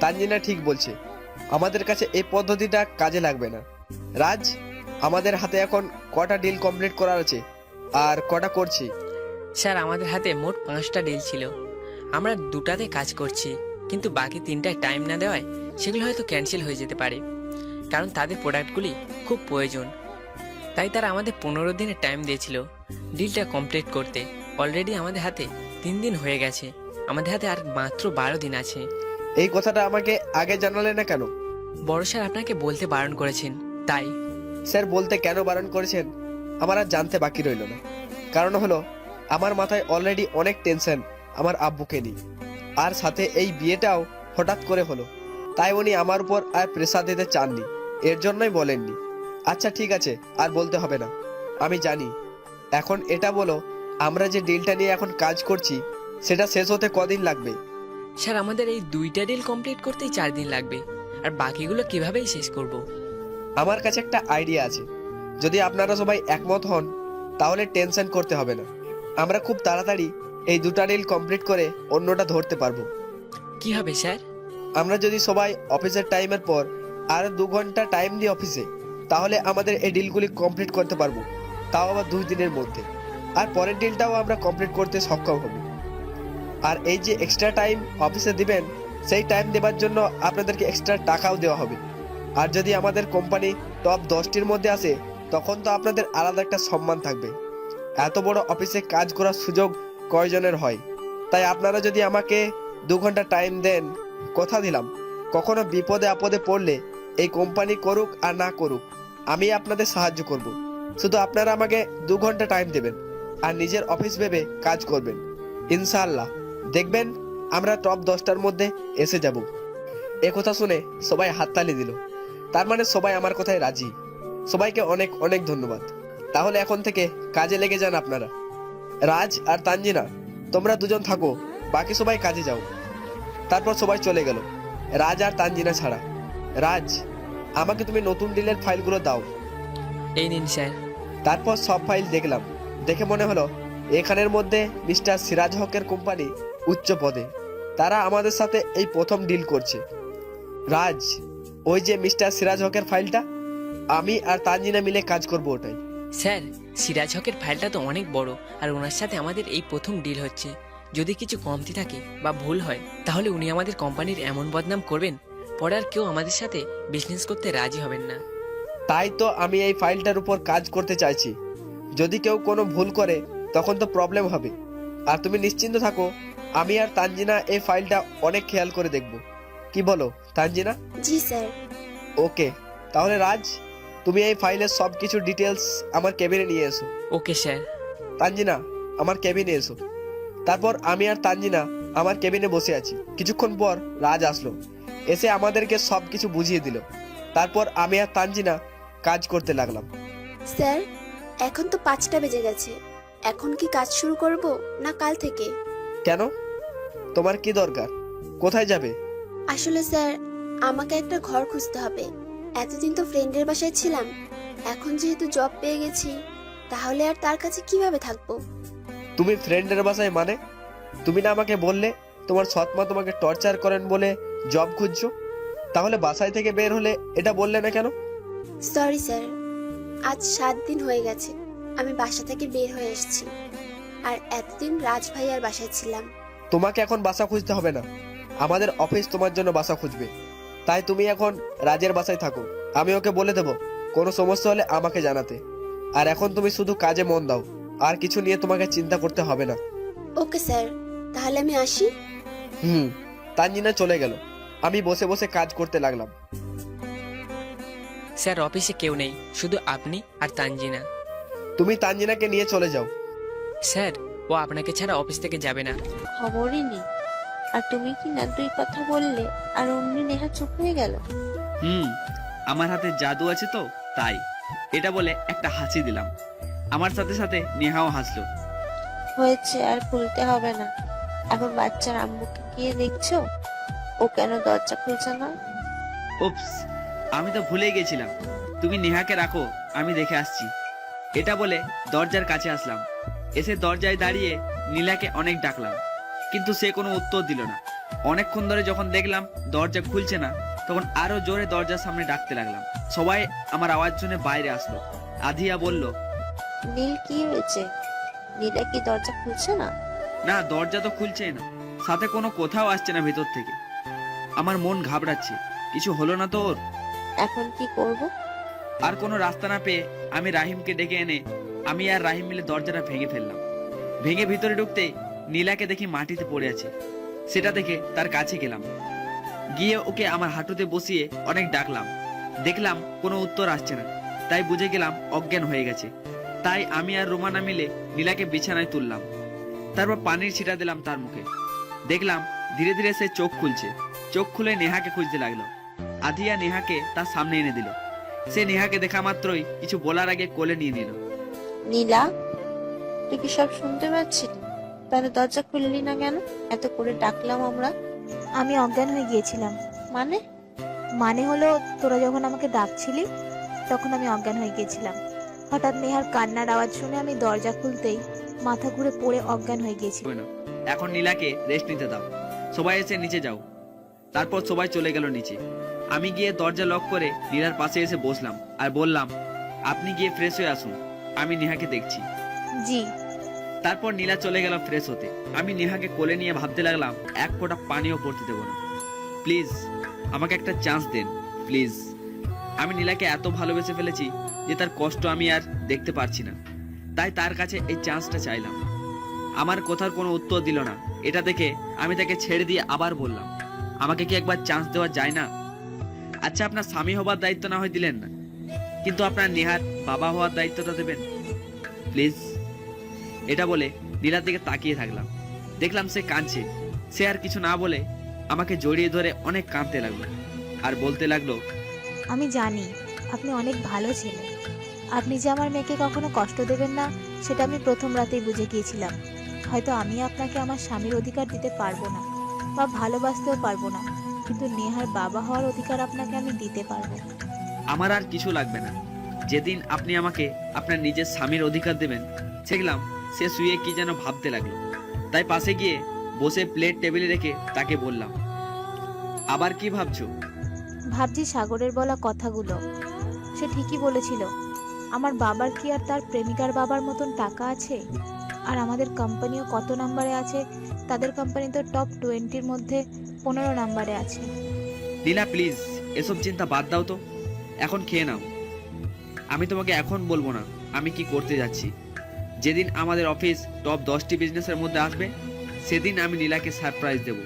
তানজিনা ঠিক বলছে। আমাদের কাছে এই পদ্ধতিটা কাজে লাগবে না। রাজ, আমাদের হাতে এখন কটা ডিল কমপ্লিট করার আছে আর কটা করছি? স্যার, আমাদের হাতে মোট 5টা ডিল ছিল। আমরা 2টাতে কাজ করছি, কিন্তু বাকি 3টায় টাইম না দেওয়ায় সেগুলো হয়তো ক্যান্সেল হয়ে যেতে পারে, কারণ তাদের প্রোডাক্টগুলি খুব প্রয়োজন। তাই তারা আমাদের 15 দিনের টাইম দিয়েছিল ডিলটা কমপ্লিট করতে। অলরেডি আমাদের হাতে 3 দিন হয়ে গেছে, আমাদের হাতে আর মাত্র 12 দিন আছে। এই কথাটা আমাকে আগে জানালে না কেন? বড় স্যার আপনাকে বলতে বারণ করেছেন, তাই। স্যার বলতে কেন বারণ করেছেন আমার আর জানতে বাকি রইল না। কারণ হলো আমার মাথায় অলরেডি অনেক টেনশন আমার আব্বুকে নিয়ে, আর সাথে এই বিয়েটাও হঠাৎ করে হলো। তাই উনি আমার উপর আর প্রেসার দিতে চাননি, এর জন্যই বলেননি। আচ্ছা ঠিক আছে, আর বলতে হবে না, আমি জানি। এখন এটা বলো, আমরা যে ডিলটা নিয়ে এখন কাজ করছি সেটা শেষ হতে কদিন লাগবে? স্যার, আমাদের এই 2টা ডিল কমপ্লিট করতেই 4 দিন লাগবে, আর বাকিগুলো কিভাবেই শেষ করব? আমার কাছে একটা আইডিয়া আছে। যদি আপনারা সবাই একমত হন তাহলে টেনশন করতে হবে না। আমরা খুব তাড়াতাড়ি এই 2টা ডিল কমপ্লিট করে অন্যটা ধরতে পারবো। কি হবে স্যার? আমরা যদি সবাই অফিসের টাইমের পর আর 2 ঘন্টা টাইম দিই অফিসে, তাহলে আমাদের এই ডিলগুলি কমপ্লিট করতে পারবো, তাও আবার 2 দিনের মধ্যে। আর পরের ডিলটাও আমরা কমপ্লিট করতে সক্ষম হব। আর এই যে এক্সট্রা টাইম অফিসে দিবেন, সেই টাইম দেওয়ার জন্য আপনাদেরকে এক্সট্রা টাকাও দেওয়া হবে। আর যদি আমাদের কোম্পানি টপ 10টির মধ্যে আসে, তখন তো আপনাদের আলাদা একটা সম্মান থাকবে। এত বড় অফিসে কাজ করার সুযোগ কয়জনের হয়? তাই আপনারা যদি আমাকে 2 ঘন্টা টাইম দেন, কথা দিলাম কখনো বিপদে আপদে পড়লে এই কোম্পানি করুক আর না করুক, আমি আপনাদের সাহায্য করব। শুধু আপনারা আমাকে 2 ঘন্টা টাইম দেবেন আর নিজের অফিস ভেবে কাজ করবেন। ইনশাআল্লাহ দেখবেন আমরা টপ 10টার মধ্যে এসে যাব। একথা শুনে সবাই হাততালি দিল। তার মানে সবাই আমার কথায় রাজি। সবাইকে অনেক অনেক ধন্যবাদ। তাহলে এখন থেকে কাজে লেগে যান আপনারা। রাজ আর তানজিনা, তোমরা দুজন থাকো, বাকি সবাই কাজে যাও। তারপর সবাই চলে গেল, রাজ আর তানজিনা ছাড়া। রাজ, আমাকে তুমি নতুন ডিলের ফাইলগুলো দাও। এই নিন স্যার। তারপর সব ফাইল দেখলাম, দেখে মনে হলো এখানের মধ্যে মিস্টার সিরাজ হকের কোম্পানি উচ্চ পদে। তারা আমাদের সাথে এই প্রথম ডিল করছে। রাজ, ওই যে মিস্টার সিরাজ হকের ফাইলটা, আমি আর তানজিনা মিলে কাজ করব ওটাই। স্যার, সিরাজ হকের ফাইলটা তো অনেক বড়, আর ওনার সাথে আমাদের এই প্রথম ডিল হচ্ছে। যদি কিছু কমতি থাকে বা ভুল হয়, তাহলে উনি আমাদের কোম্পানির এমন বদনাম করবেন, পরে আর কেউ আমাদের সাথে বিজনেস করতে রাজি হবেন না। তাই তো আমি এই ফাইলটার উপর কাজ করতে চাইছি। যদি কেউ কোনো ভুল করে তখন তো প্রবলেম হবে। আর তুমি নিশ্চিন্ত থাকো, আমি আর তানজিনা এই ফাইলটা অনেক খেয়াল করে দেখব। কি বলো তানজিনা? জি স্যার। ওকে, তাহলে রাজ, তুমি এই ফাইলের সব কিছু ডিটেলস আমার কেবিনে নিয়ে এসো। Okay sir. তানজিনা, আমার কেবিনে এসো। তারপর আমি আর তানজিনা আমার কেবিনে বসে আছি। কিছুক্ষণ পর রাজ আসলো, এসে আমাদেরকে সব কিছু বুঝিয়ে দিল। তারপর আমি আর তানজিনা কাজ করতে লাগলাম। স্যার, এখন তো 5টা বেজে গেছে। এখন কি কাজ শুরু করব না কাল থেকে? কেন? তোমার কি দরকার? কোথায় যাবে? আসলে স্যার, আমাকে একটা ঘর খুঁজতে হবে। এতদিন তো ফ্রেন্ডের বাসায় ছিলাম, এখন যেহেতু জব পেয়ে গেছি, তাহলে আর তার কাছে কিভাবে থাকবো? তুমি ফ্রেন্ডের বাসায় মানে? তুমি না আমাকে বললে তোমার সৎ মা তোমাকে টর্চার করেন বলে জব খুঁজছো, তাহলে বাসায় থেকে বের হলে এটা বললে না কেন? সরি স্যার, আজ 7 দিন হয়ে গেছে আমি বাসা থেকে বের হয়ে এসেছি, আর এতদিন রাজ ভাইয়ার বাসায় ছিলাম। তোমাকে এখন বাসা খুঁজতে হবে না, আমাদের অফিস তোমার জন্য বাসা খুঁজবে। তাই তুমি এখন রাজের বাসায় থাকো, আমি ওকে বলে দেবো কোনো সমস্যা হলে আমাকে জানাতে। আর এখন তুমি শুধু কাজে মন দাও, আর কিছু নিয়ে তোমাকে চিন্তা করতে হবে না। ওকে স্যার, তাহলে আমি আসি। তানজিনা চলে গেল, আমি বসে বসে কাজ করতে লাগলাম। স্যার অফিসে কেউ নেই, শুধু আপনি আর তানজিনা। তুমি তানজিনাকে নিয়ে চলে যাও। স্যার ও আপনাকে ছাড়া অফিস থেকে যাবে না। খবরই নেই। আর তুমি কি না 2 কথা বললে আর অমনি নেহা চুপ হয়ে গেল। আমার হাতে জাদু আছে তো তাই, এটা বলে একটা হাসি দিলাম। আমার সাথে সাথে নেহাও হাসলো। হয়েছে, আর খুলতে হবে না। এখন বাচ্চার আম্মুকে গিয়ে দেখছো ও কেন দরজা খুলছে না। উপস, আমি তো ভুলেই গেছিলাম। তুমি নেহাকে রাখো, আমি দেখে আসছি। এটা বলে দরজার কাছে আসলাম। এসে দরজায় দাঁড়িয়ে নীলাকে অনেক ডাকলাম, কিন্তু সে কোনো উত্তর দিল না। অনেকক্ষণ ধরে যখন দেখলাম দরজা খুলছে না, তখন আরো জোরে দরজার সামনে ডাকতে লাগলাম। সবাই আমার আওয়াজ শুনে বাইরে আসলো। আধিয়া বলল, নীল কি হয়েছে? নীলা কি দরজা খুলছে না? না, দরজা তো খুলছেই না, সাথে কোনো কোথাও আসছে না ভেতর থেকে। আমার মন ঘাবড়াচ্ছে, কিছু হলো না তো ওর? এখন কি করব? আর কোনো রাস্তা না পেয়ে আমি রাহিমকে ডেকে এনে আমি আর রাহিম মিলে দরজাটা ভেঙে ফেললাম। ভেঙে ভিতরে ঢুকতেই নীলাকে দেখি মাটিতে পড়ে আছে। সেটা দেখে তার কাছে গেলাম, গিয়ে ওকে আমার হাঁটুতে বসিয়ে অনেক ডাকলাম। দেখলাম কোনো উত্তর আসছে না, তাই বুঝে গেলাম অজ্ঞান হয়ে গেছে। তাই আমি আর রোমানা মিলে নীলাকে বিছানায় তুললাম। তারপর পানির ছিটা দিলাম তার মুখে। দেখলাম ধীরে ধীরে সে চোখ খুলছে। চোখ খুলে নেহাকে খুঁজতে লাগলো। আধিয়া নেহাকে তার সামনে এনে দিল। সে নেহাকে দেখা মাত্রই কিছু বলার আগে কোলে নিয়ে নিল। নীলা, তুই কি সব শুনতে পাচ্ছিস? তাহলে দরজা খুললি না কেন? এত করে ডাকলাম আমরা। আমি অজ্ঞান হয়ে গিয়েছিলাম। মানে হলো তোরা যখন আমাকে ডাকছিলি তখন আমি অজ্ঞান হয়ে গিয়েছিলাম। হঠাৎ নেহার কান্নার আওয়াজ শুনে আমি দরজা খুলতেই মাথা ঘুরে পড়ে অজ্ঞান হয়ে গিয়েছি। এখন নীলাকে রেস্ট নিতে দাও, সবাই এসে নিচে যাও। তারপর সবাই চলে গেল নিচে। আমি গিয়ে দরজা লক করে নীলার পাশে এসে বসলাম আর বললাম, আপনি গিয়ে ফ্রেশ হয়ে আসুন, আমি নেহাকে দেখছি। জি। তারপর নীলা চলে গেল ফ্রেশ হতে। আমি নেহাকে কোলে নিয়ে ভাবতে লাগলাম, এক ফোঁটা পানিও পড়তে দেবো না। প্লিজ আমাকে একটা চান্স দেন, প্লিজ। আমি নীলাকে এত ভালোবেসে ফেলেছি যে তার কষ্ট আমি আর দেখতে পারছি না। তাই তার কাছে এই চান্সটা চাইলাম। আমার কথার কোনো উত্তর দিল না। এটা দেখে আমি তাকে ছেড়ে দিয়ে আবার বললাম, আমাকে কি একবার চান্স দেওয়া যায় না? আচ্ছা, আপনার স্বামী হবার দায়িত্ব না হয় দিলেন না, কিন্তু আপনার নেহার বাবা হওয়ার দায়িত্বটা দেবেন প্লিজ। এটা বলে নীলার দিকে তাকিয়ে থাকলাম। দেখলাম সে কাঁদছে। সে আর কিছু না বলে আমাকে জড়িয়ে ধরে অনেক কাঁদতে লাগলো আর বলতে লাগলো, আমি জানি আপনি অনেক ভালো ছেলে। আপনি যে আমার মেয়েকে কখনো কষ্ট দেবেন না সেটা আমি প্রথম রাতেই বুঝে গিয়েছিলাম। হয়তো আমি আপনাকে আমার স্বামীর অধিকার দিতে পারবো না বা ভালোবাসতেও পারবো না, কিন্তু নেহার বাবা হওয়ার অধিকার আপনাকে আমি দিতে পারবো। আমার আর কিছু লাগবে না। যেদিন আপনি আমাকে আপনার নিজের স্বামীর অধিকার দেবেন। দেখলাম সে শুয়ে কি যেন ভাবতে লাগলো। তাই পাশে গিয়ে বসে প্লেট টেবিলে রেখে তাকে বললাম, আবার কি ভাবছো? ভাবছি সাগরের বলা কথাগুলো। সে ঠিকই বলেছিল, আমার বাবার কি আর তার প্রেমিকার বাবার মতন টাকা আছে? আর আমাদের কোম্পানিও কত নম্বরে আছে? তাদের কোম্পানি তো টপ 20-র মধ্যে 15 নম্বরে আছে। নীলা প্লিজ এসব চিন্তা বাদ দাও তো, এখন খেয়ে নাও। আমি তোমাকে এখন বলবো না আমি কি করতে যাচ্ছি। যেদিন আমাদের অফিস টপ 10টি বিজনেসের মধ্যে আসবে সেদিন আমি নীলাকে সারপ্রাইজ দেব,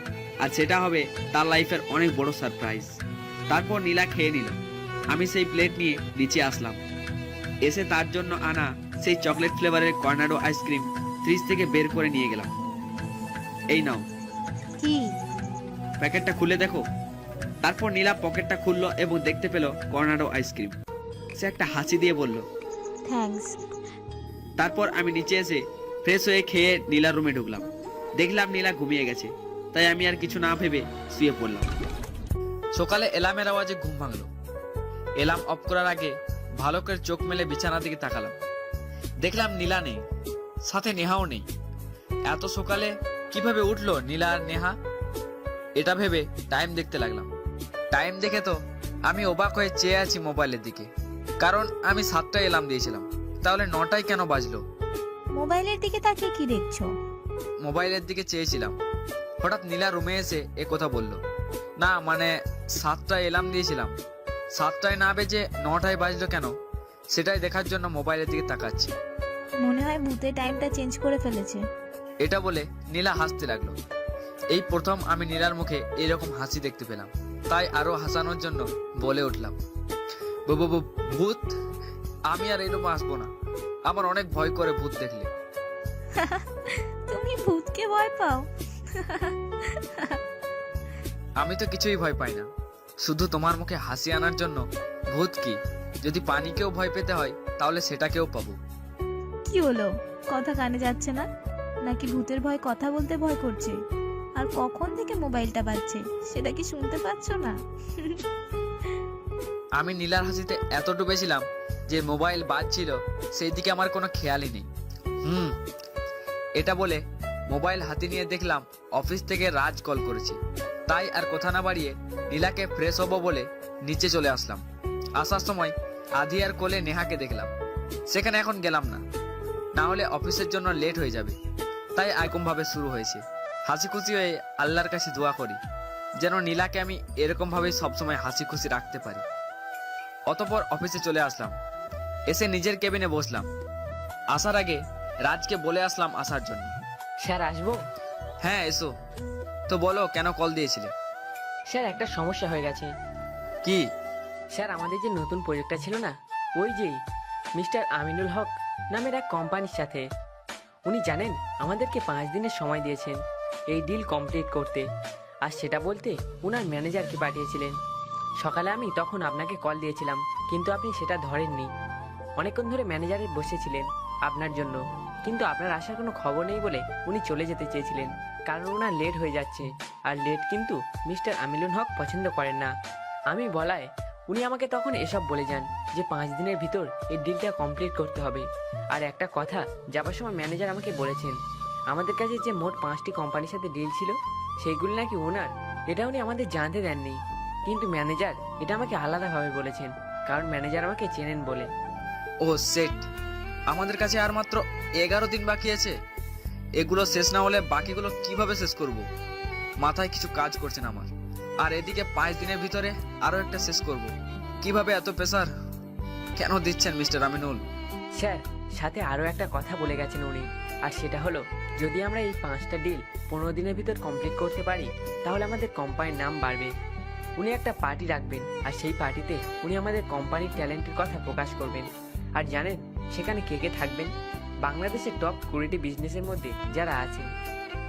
আর সেটা হবে তার লাইফের অনেক বড় সারপ্রাইজ। তারপর নীলা খেয়ে নিল। আমি সেই প্লেট নিয়ে নিচে আসলাম। এসে তার জন্য আনা সেই চকলেট ফ্লেভারের কর্নাডো আইসক্রিম ফ্রিজ থেকে বের করে নিয়ে গেলাম। এই নাও। কি? প্যাকেটটা খুলে দেখো। তারপর নীলা পকেটটা খুললো এবং দেখতে পেল কর্নাডো আইসক্রিম। সে একটা হাসি দিয়ে বলল, থ্যাঙ্কস। তারপর আমি নিচে এসে ফ্রেশ হয়ে খেয়ে নীলার রুমে ঢুকলাম। দেখলাম নীলা ঘুমিয়ে গেছে, তাই আমি আর কিছু না ভেবে শুয়ে পড়লাম। সকালে এলার্মের আওয়াজে ঘুম ভাঙলো। এলার্ম অফ করার আগে ভালো করে চোখ মেলে বিছানার দিকে তাকালাম। দেখলাম নীলা নেই, সাথে নেহাও নেই। এত সকালে কিভাবে উঠলো নীলা আর নেহা? এটা ভেবে টাইম দেখতে লাগলাম। টাইম দেখে তো আমি অবাক হয়ে চেয়ে আছি মোবাইলের দিকে, কারণ আমি 7টায় অ্যালার্ম দিয়েছিলাম, তাহলে 9টায় কেন বাজলো? মোবাইলের দিকে তাকিয়ে কি দেখছো? মোবাইলের দিকে চেয়েছিলাম, হঠাৎ নীলা রুমে এসে এ কথা বলল। না মানে 7টায় অ্যালার্ম দিয়েছিলাম, 7টায় না বেজে 9টায় বাজলো কেন সেটাই দেখার জন্য মোবাইলের দিকে তাকাচ্ছি। মনে হয় ভূতে টাইমটা চেঞ্জ করে ফেলেছে। এটা বলে নীলা হাসতে লাগলো। এই প্রথম আমি নীলার মুখে এরকম হাসি দেখতে পেলাম, তাই আরো হাসানোর জন্য বলে উঠলাম, ভূত? আমি আর এরকম আসবো না, আমার অনেক ভয় করে ভূত দেখলে। তুমি ভূতকে ভয় পাও? আমি তো কিছুই ভয় পাই না, শুধু তোমার মুখে হাসি আনার জন্য। ভূত কি, যদি পানিকেও ভয় পেতে হয় তাহলে সেটাকেও পাবো। কি হলো, কথা কানে যাচ্ছে না নাকি ভূতের ভয় কথা বলতে ভয় করছে? আর কখন থেকে মোবাইলটা বাজছে সেটা কি শুনতে পাচ্ছ না? আমি নীলার হাসিতে এত ডুবেছিলাম যে মোবাইল বাজছিল সেই দিকে আমার কোনো খেয়ালই নেই। এটা বলে মোবাইল হাতে নিয়ে দেখলাম অফিস থেকে রাজ কল করেছে। তাই আর কথা না বাড়িয়ে নীলাকে ফ্রেশ হবো বলে নিচে চলে আসলাম। আসার সময় আধিয়ার কোলে নেহাকে দেখলাম, সেখানে এখন গেলাম না, না হলে অফিসের জন্য লেট হয়ে যাবে। তাই এরকম ভাবে শুরু হয়েছে। হাসি খুশি হয়ে আল্লাহর কাছে দোয়া করি যেন নীলাকে আমি এরকম ভাবে সবসময় হাসি খুশি রাখতে পারি। অতঃপর অফিসে চলে আসলাম, এসে নিজের কেবিনে বসলাম। আসার আগে রাজকে বলে আসলাম আসার জন্য। স্যার আসবো? হ্যাঁ এসো। তো বলো, কেন কল দিয়েছিলে? স্যার একটা সমস্যা হয়ে গেছে। কি? স্যার আমাদের যে নতুন প্রজেক্টটা ছিল না, ওই যে মিস্টার আমিনুল হক নামের এক কোম্পানির সাথে, উনি জানেন আমাদেরকে 5 দিনের সময় দিয়েছেন এই ডিল কমপ্লিট করতে। আর সেটা বলতে ওনার ম্যানেজারকে পাঠিয়েছিলেন। সকালে আমি তখন আপনাকে কল দিয়েছিলাম, কিন্তু আপনি সেটা ধরেননি। অনেকক্ষণ ধরে ম্যানেজারে বসেছিলেন আপনার জন্য, কিন্তু আপনার আসার কোনো খবর নেই বলে উনি চলে যেতে চেয়েছিলেন, কারণ ওনার লেট হয়ে যাচ্ছে। আর লেট কিন্তু মিস্টার আমিনুল হক পছন্দ করেন না। আমি বলায় উনি আমাকে তখন এসব বলে যান যে 5 দিনের ভিতর এই ডিলটা কমপ্লিট করতে হবে। আর একটা কথা যাবার সময় ম্যানেজার আমাকে বলেছেন, আমাদের কাছে যে মোট 5টি কোম্পানির সাথে ডিল ছিল সেইগুলি নাকি ওনার, এটা উনি আমাদের জানতে দেননি। কিন্তু ম্যানেজার এটা আমাকে আলাদাভাবে বলেছেন, কারণ ম্যানেজার আমাকে চেনেন বলে। ও সেট, আমাদের কাছে আর মাত্র 11 দিন বাকি আছে। এগুলো শেষ না হলে বাকিগুলো কিভাবে শেষ করব? মাথায় কিছু কাজ করছে না আমার। আর এদিকে 5 দিনের ভিতরে আরো একটা শেষ করব। কিভাবে এত প্রেসার কেন দিচ্ছেন মিস্টার আমিনুল? স্যার সাথে আরও একটা কথা বলে গেছেন উনি, আর সেটা হলো যদি আমরা এই 5টা ডিল 15 দিনের ভিতর কমপ্লিট করতে পারি তাহলে আমাদের কোম্পানির নাম বাড়বে। উনি একটা পার্টি রাখবেন, আর সেই পার্টিতে উনি আমাদের কোম্পানির ট্যালেন্টের কথা প্রকাশ করবেন। আর জানেন সেখানে কে কে থাকবেন? বাংলাদেশের টপ 20টি বিজনেসের মধ্যে যারা আছেন।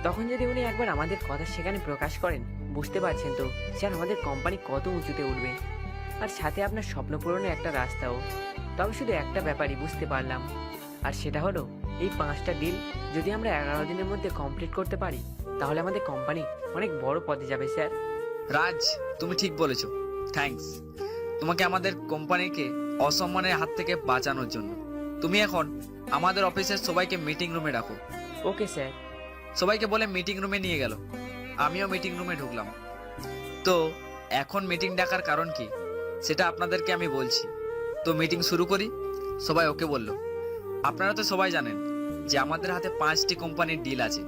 তখন যদি উনি একবার আমাদের কথা সেখানে প্রকাশ করেন, বুঝতে পারছেন তো স্যার আমাদের কোম্পানি কত উঁচুতে উঠবে। আর সাথে আপনার স্বপ্ন পূরণের একটা রাস্তাও। তবে শুধু একটা ব্যাপারই বুঝতে পারলাম, আর সেটা হলো এই 5টা ডিল যদি আমরা 11 দিনের মধ্যে কমপ্লিট করতে পারি তাহলে আমাদের কোম্পানি অনেক বড় পদে যাবে স্যার। রাজ, তুমি ঠিক বলেছো। থ্যাঙ্কস তোমাকে আমাদের কোম্পানিকে অসম্মানের হাত থেকে বাঁচানোর জন্য। তুমি এখন আমাদের অফিসের সবাইকে মিটিং রুমে ডাকো। Okay sir. সবাইকে বলে মিটিং রুমে নিয়ে গেল। আমিও মিটিং রুমে ঢুকলাম। তো এখন মিটিং ডাকার কারণ কি সেটা আপনাদেরকে আমি বলছি। তো মিটিং শুরু করি। সবাই ওকে বলল। আপনারা তো সবাই জানেন যে আমাদের হাতে 5টি কোম্পানির ডিল আছে,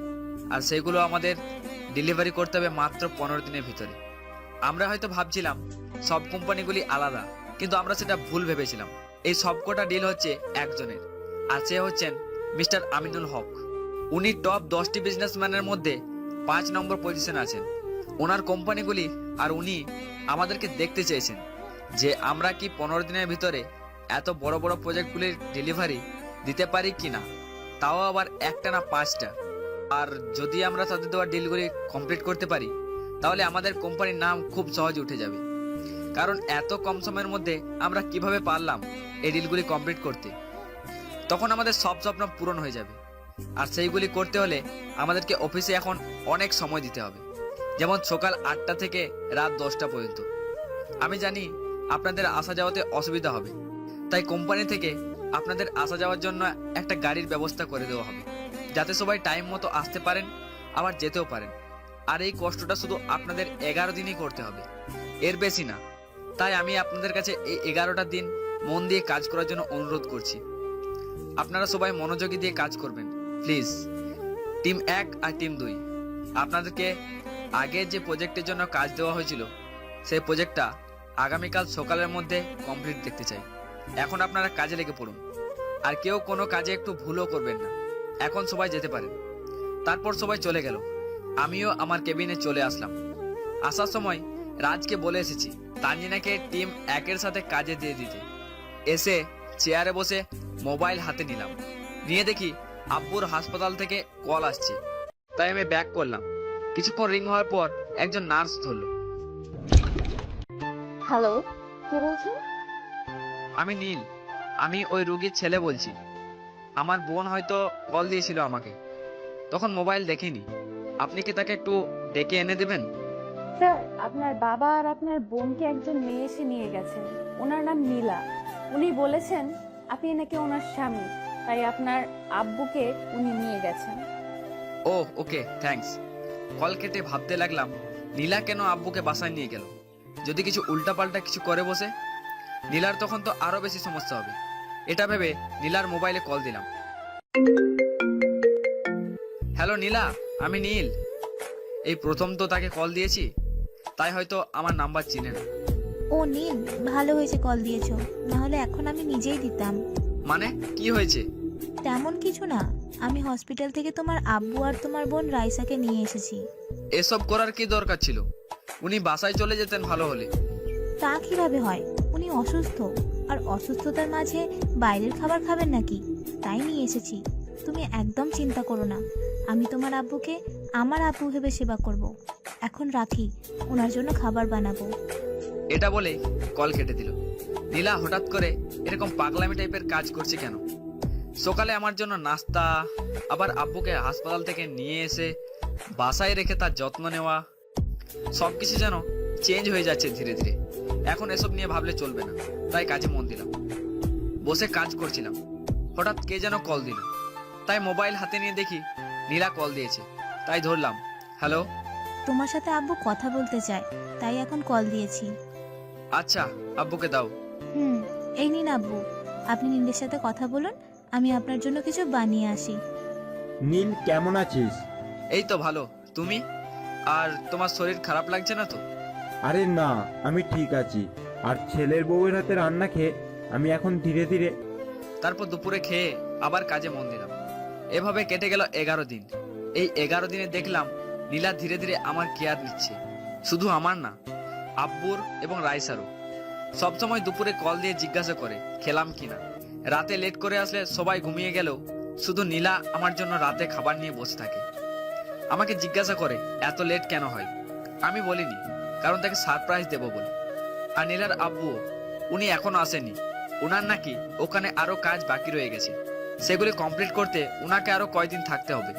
আর সেগুলো আমাদের ডেলিভারি করতে হবে মাত্র 15 দিনের ভিতরে। আমরা হয়তো ভাবছিলাম সব কোম্পানিগুলি আলাদা, কিন্তু আমরা সেটা ভুল ভেবেছিলাম। এই সবকটা ডিল হচ্ছে একজনের, আর সে হচ্ছেন মিস্টার আমিনুল হক। উনি টপ 10টি বিজনেসম্যানের মধ্যে 5 নম্বর পজিশনে আছেন। ওনার কোম্পানিগুলি আর উনি আমাদেরকে দেখতে চেয়েছেন যে আমরা কি 15 দিনের ভিতরে এত বড় বড় প্রজেক্টগুলির ডেলিভারি দিতে পারি কিনা, তাও আবার একটা না 5টা। আর যদি আমরা তাদের দেওয়া ডিলগুলি কমপ্লিট করতে পারি তাহলে আমাদের কোম্পানির নাম খুব সহজে উঠে যাবে। কারণ এত কম সময়ের মধ্যে আমরা কিভাবে পারলাম এই ডিলগুলি কমপ্লিট করতে, তখন আমাদের সব স্বপ্ন পূরণ হয়ে যাবে। আর সেইগুলি করতে হলে আমাদেরকে অফিসে এখন অনেক সময় দিতে হবে, যেমন সকাল 8টা থেকে রাত 10টা পর্যন্ত। আমি জানি আপনাদের আসা যাওয়াতে অসুবিধা হবে, তাই কোম্পানি থেকে আপনাদের আসা যাওয়ার জন্য একটা গাড়ির ব্যবস্থা করে দেওয়া হবে, যাতে সবাই টাইম মতো আসতে পারেন আবার যেতেও পারেন। আর এই কষ্টটা শুধু আপনাদের 11 দিনই করতে হবে, এর বেশি না। তাই আমি আপনাদের কাছে এই 11টা দিন মন দিয়ে কাজ করার জন্য অনুরোধ করছি। আপনারা সবাই মনোযোগী দিয়ে কাজ করবেন প্লিজ। টিম 1 আর টিম 2, আপনাদেরকে আগে যে প্রজেক্টের জন্য কাজ দেওয়া হয়েছিল সেই প্রজেক্টটা আগামীকাল সকালের মধ্যে কমপ্লিট দেখতে চাই। এখন আপনারা কাজে লেগে পড়ুন, আর কেউ কোনো কাজে একটু ভুলও করবেন না। এখন সবাই যেতে পারেন। তারপর সবাই চলে গেল, আমিও আমার কেবিনে চলে আসলাম। আসার সময় রাজকে বলে এসেছি তানজিনাকে টিম 1-এর সাথে কাজে দিয়ে দিতে। এসে চেয়ারে বসে মোবাইল হাতে নিলাম, নিয়ে দেখি আব্বুর হাসপাতাল থেকে কল আসছে। তাই আমি ব্যাক করলাম। কিছুক্ষণ রিং হওয়ার পর একজন নার্স ধরলো। হ্যালো, কে বলছেন? আমি নীল, আমি ওই রোগীর ছেলে বলছি। আমার বোন হয়তো কল দিয়েছিল আমাকে, তখন মোবাইল দেখিনি। আপনি কি তাকে একটু ডেকে এনে দেবেন? স্যার, আপনার বাবা আর আপনার বোনকে একজন মেয়ে এসে নিয়ে গেছেন। ওনার নাম নীলা। উনি বলেছেন আপনি নাকি ওনার স্বামী, তাই আপনার আব্বুকে উনি নিয়ে গেছেন। ও ওকে, থ্যাঙ্কস। কল কেটে ভাবতে লাগলাম নীলা কেন আব্বুকে বাসায় নিয়ে গেল। যদি কিছু উল্টাপাল্টা কিছু করে বসে, নীলার তখন তো আরো বেশি সমস্যা হবে। এটা ভেবে নীলার মোবাইলে কল দিলাম। হ্যালো নীলা, আমি নীল। এই প্রথম তো তাকে কল দিয়েছি, তাই হয়তো আমার নাম্বার চিনে না। ও নীল, ভালো হয়েছে কল দিয়েছো, না হলে এখন আমি নিজেই দিতাম। মানে কি হয়েছে? তেমন কিছু না, আমি হসপিটাল থেকে তোমার আব্বু আর তোমার বোন রাইসাকে নিয়ে এসেছি। এসব করার কি দরকার ছিল? উনি বাসায় চলে যেতেন ভালো হলে। তা কিভাবে হয়? উনি অসুস্থ, আর অসুস্থতার মাঝে বাইরের খাবার খাবেন নাকি? তাই নিয়ে এসেছি। তুমি একদম চিন্তা করো না, আমি তোমার আব্বুকে আমার আব্বু ভেবে সেবা করব। এখন রাখি, ওনার জন্য খাবার বানাবো। এটা বলে কল কেটে দিল। নীলা হঠাৎ করে এরকম পাগলামি টাইপের কাজ করছে কেন? সকালে আমার জন্য নাস্তা, আবার আব্বুকে হাসপাতাল থেকে নিয়ে এসে বাসায় রেখে তার যত্ন নেওয়া, সবকিছু যেন চেঞ্জ হয়ে যাচ্ছে ধীরে ধীরে। এখন এসব নিয়ে ভাবলে চলবে না, তাই কাজে মন দিলাম। বসে কাজ করছিলাম, হঠাৎ কে যেন কল দিল। তাই মোবাইল হাতে নিয়ে দেখি নীলা কল দিয়েছে, তাই ধরলাম। হ্যালো। তোমার সাথে আব্বু কথা বলতে চায়, তাই এখন কল দিয়েছি। আচ্ছা, আব্বুকে দাও। এই নিন আব্বু, আপনি নীলের সাথে কথা বলুন, আমি আপনার জন্য কিছু বানিয়ে আসি। নীল, কেমন আছিস? এই তো ভালো, তুমি? আর তোমার শরীর খারাপ লাগছে না তো? আরে না, আমি ঠিক আছি। আর ছেলের বউয়ের হাতে রান্না খেয়ে আমি এখন ধীরে ধীরে। তারপর দুপুরে খেয়ে আবার কাজে মন দিলাম। এভাবে কেটে গেল 11 দিন। এই 11 দিনে দেখলাম নীলা ধীরে ধীরে আমার কেয়ার নিচ্ছে। শুধু আমার না, আব্বুর এবং রাইসারও। সবসময় দুপুরে কল দিয়ে জিজ্ঞাসা করে খেলাম কিনা। রাতে লেট করে আসলে সবাই ঘুমিয়ে গেলেও শুধু নীলা আমার জন্য রাতে খাবার নিয়ে বসে থাকে। আমাকে জিজ্ঞাসা করে এত লেট কেন হয়। আমি বলিনি, কারণ তাকে সারপ্রাইজ দেবো বলে। আর নীলার আব্বুও, উনি এখনো আসেনি। ওনার নাকি ওখানে আরো কাজ বাকি রয়ে গেছে, সেগুলি কমপ্লিট করতে ওনাকে আরো কয়দিন থাকতে হবে।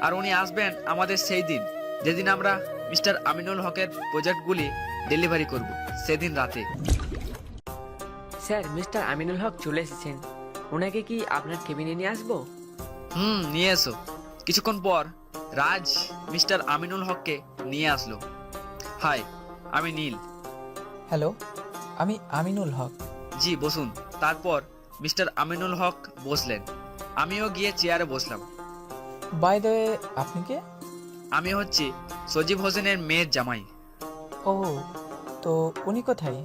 আর উনি আসবেন আমাদের সেই দিন যেদিন আমরা মিস্টার আমিনুল হকের প্রজেক্টগুলি ডেলিভারি করব, সেদিন রাতে। স্যার, মিস্টার আমিনুল হক চলে এসেছেন। ওনাকে কি আপনার কেবিনে নিয়ে আসবো? নিয়ে এসো। কিছুক্ষণ পর রাজ মিস্টার আমিনুল হককে নিয়ে আসলো। হাই, আমি নীল। হ্যালো, আমি আমিনুল হক। জি বসুন। তারপর মিস্টার আমিনুল হক বসলেন, আমিও গিয়ে চেয়ারে বসলাম। বাই দ্য ওয়ে, আপনি কে? আমি হচ্ছি সজীব হোসেনের মেয়ের জামাই। ও, তো উনি কোথায়?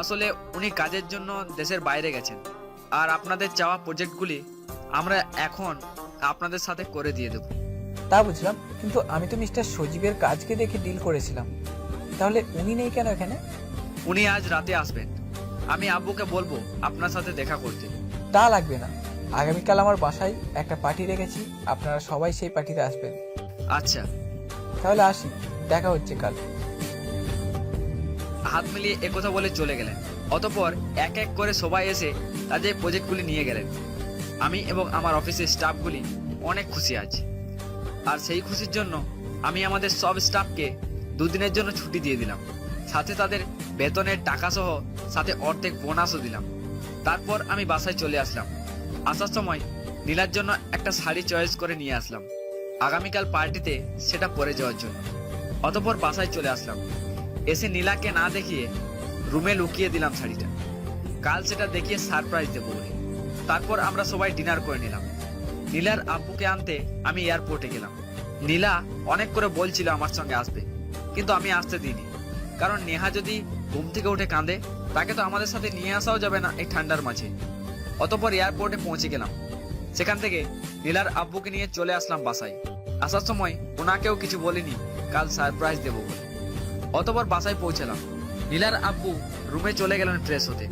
আসলে উনি কাজের জন্য দেশের বাইরে গেছেন। আর আপনাদের চাওয়া প্রজেক্টগুলি আমরা এখন আপনাদের সাথে করে দিয়ে দেব। তা বুঝলাম, কিন্তু আমি তো মিস্টার সজীবের কাজকে দেখে ডিল করেছিলাম। তাহলে উনি নেই কেন এখানে? উনি আজ রাতে আসবেন। আমি আব্বুকে বলবো আপনার সাথে দেখা করতে। তা লাগবে না, আগামীকাল আমার বাসায় একটা পার্টি রেখেছি, আপনারা সবাই সেই পার্টিতে আসবেন। আচ্ছা, তাহলে আসি, দেখা হচ্ছে কাল। হাত মিলিয়ে একথা বলে চলে গেলেন। অতঃপর এক এক করে সবাই এসে তাদের প্রজেক্টগুলি নিয়ে গেলেন। আমি এবং আমার অফিসের স্টাফগুলি অনেক খুশি আছি। আর সেই খুশির জন্য আমি আমাদের সব স্টাফকে 2 দিনের জন্য ছুটি দিয়ে দিলাম, সাথে তাদের বেতনের টাকা সহ সাথে অর্ধেক বোনাসও দিলাম। তারপর আমি বাসায় চলে আসলাম। আসার সময় নীলার জন্য একটা শাড়ি চয়েস করে নিয়ে আসলাম, আগামীকাল পার্টিতে সেটা পরে যাওয়ার জন্য। অতঃপর বাসায় চলে আসলাম। এসে নীলাকে না দেখিয়ে রুমে লুকিয়ে দিলাম শাড়িটা, কাল সেটা দেখিয়ে সারপ্রাইজ দেবো বলে। তারপর আমরা সবাই ডিনার করে নিলাম। নীলার আব্বুকে আনতে আমি এয়ারপোর্টে গেলাম। নীলা অনেক করে বলছিল আমার সঙ্গে আসবে, কিন্তু আমি আসতে দিইনি, কারণ নেহা যদি ঘুম থেকে উঠে কাঁদে তাকে তো আমাদের সাথে নিয়ে আসাও যাবে না এই ঠান্ডার মাঝে। অতঃপর এয়ারপোর্টে পৌঁছে গেলাম। সেখান থেকে নীলার আব্বুকে নিয়ে চলে আসলাম বাসায়। আসার সময় ওনাকেও কিছু বলিনি কাল সারপ্রাইজ দেবো বলে। অতঃপর বাসায় পৌঁছালাম। নীলার আব্বু রুমে চলে গেলেন ফ্রেশ হতে।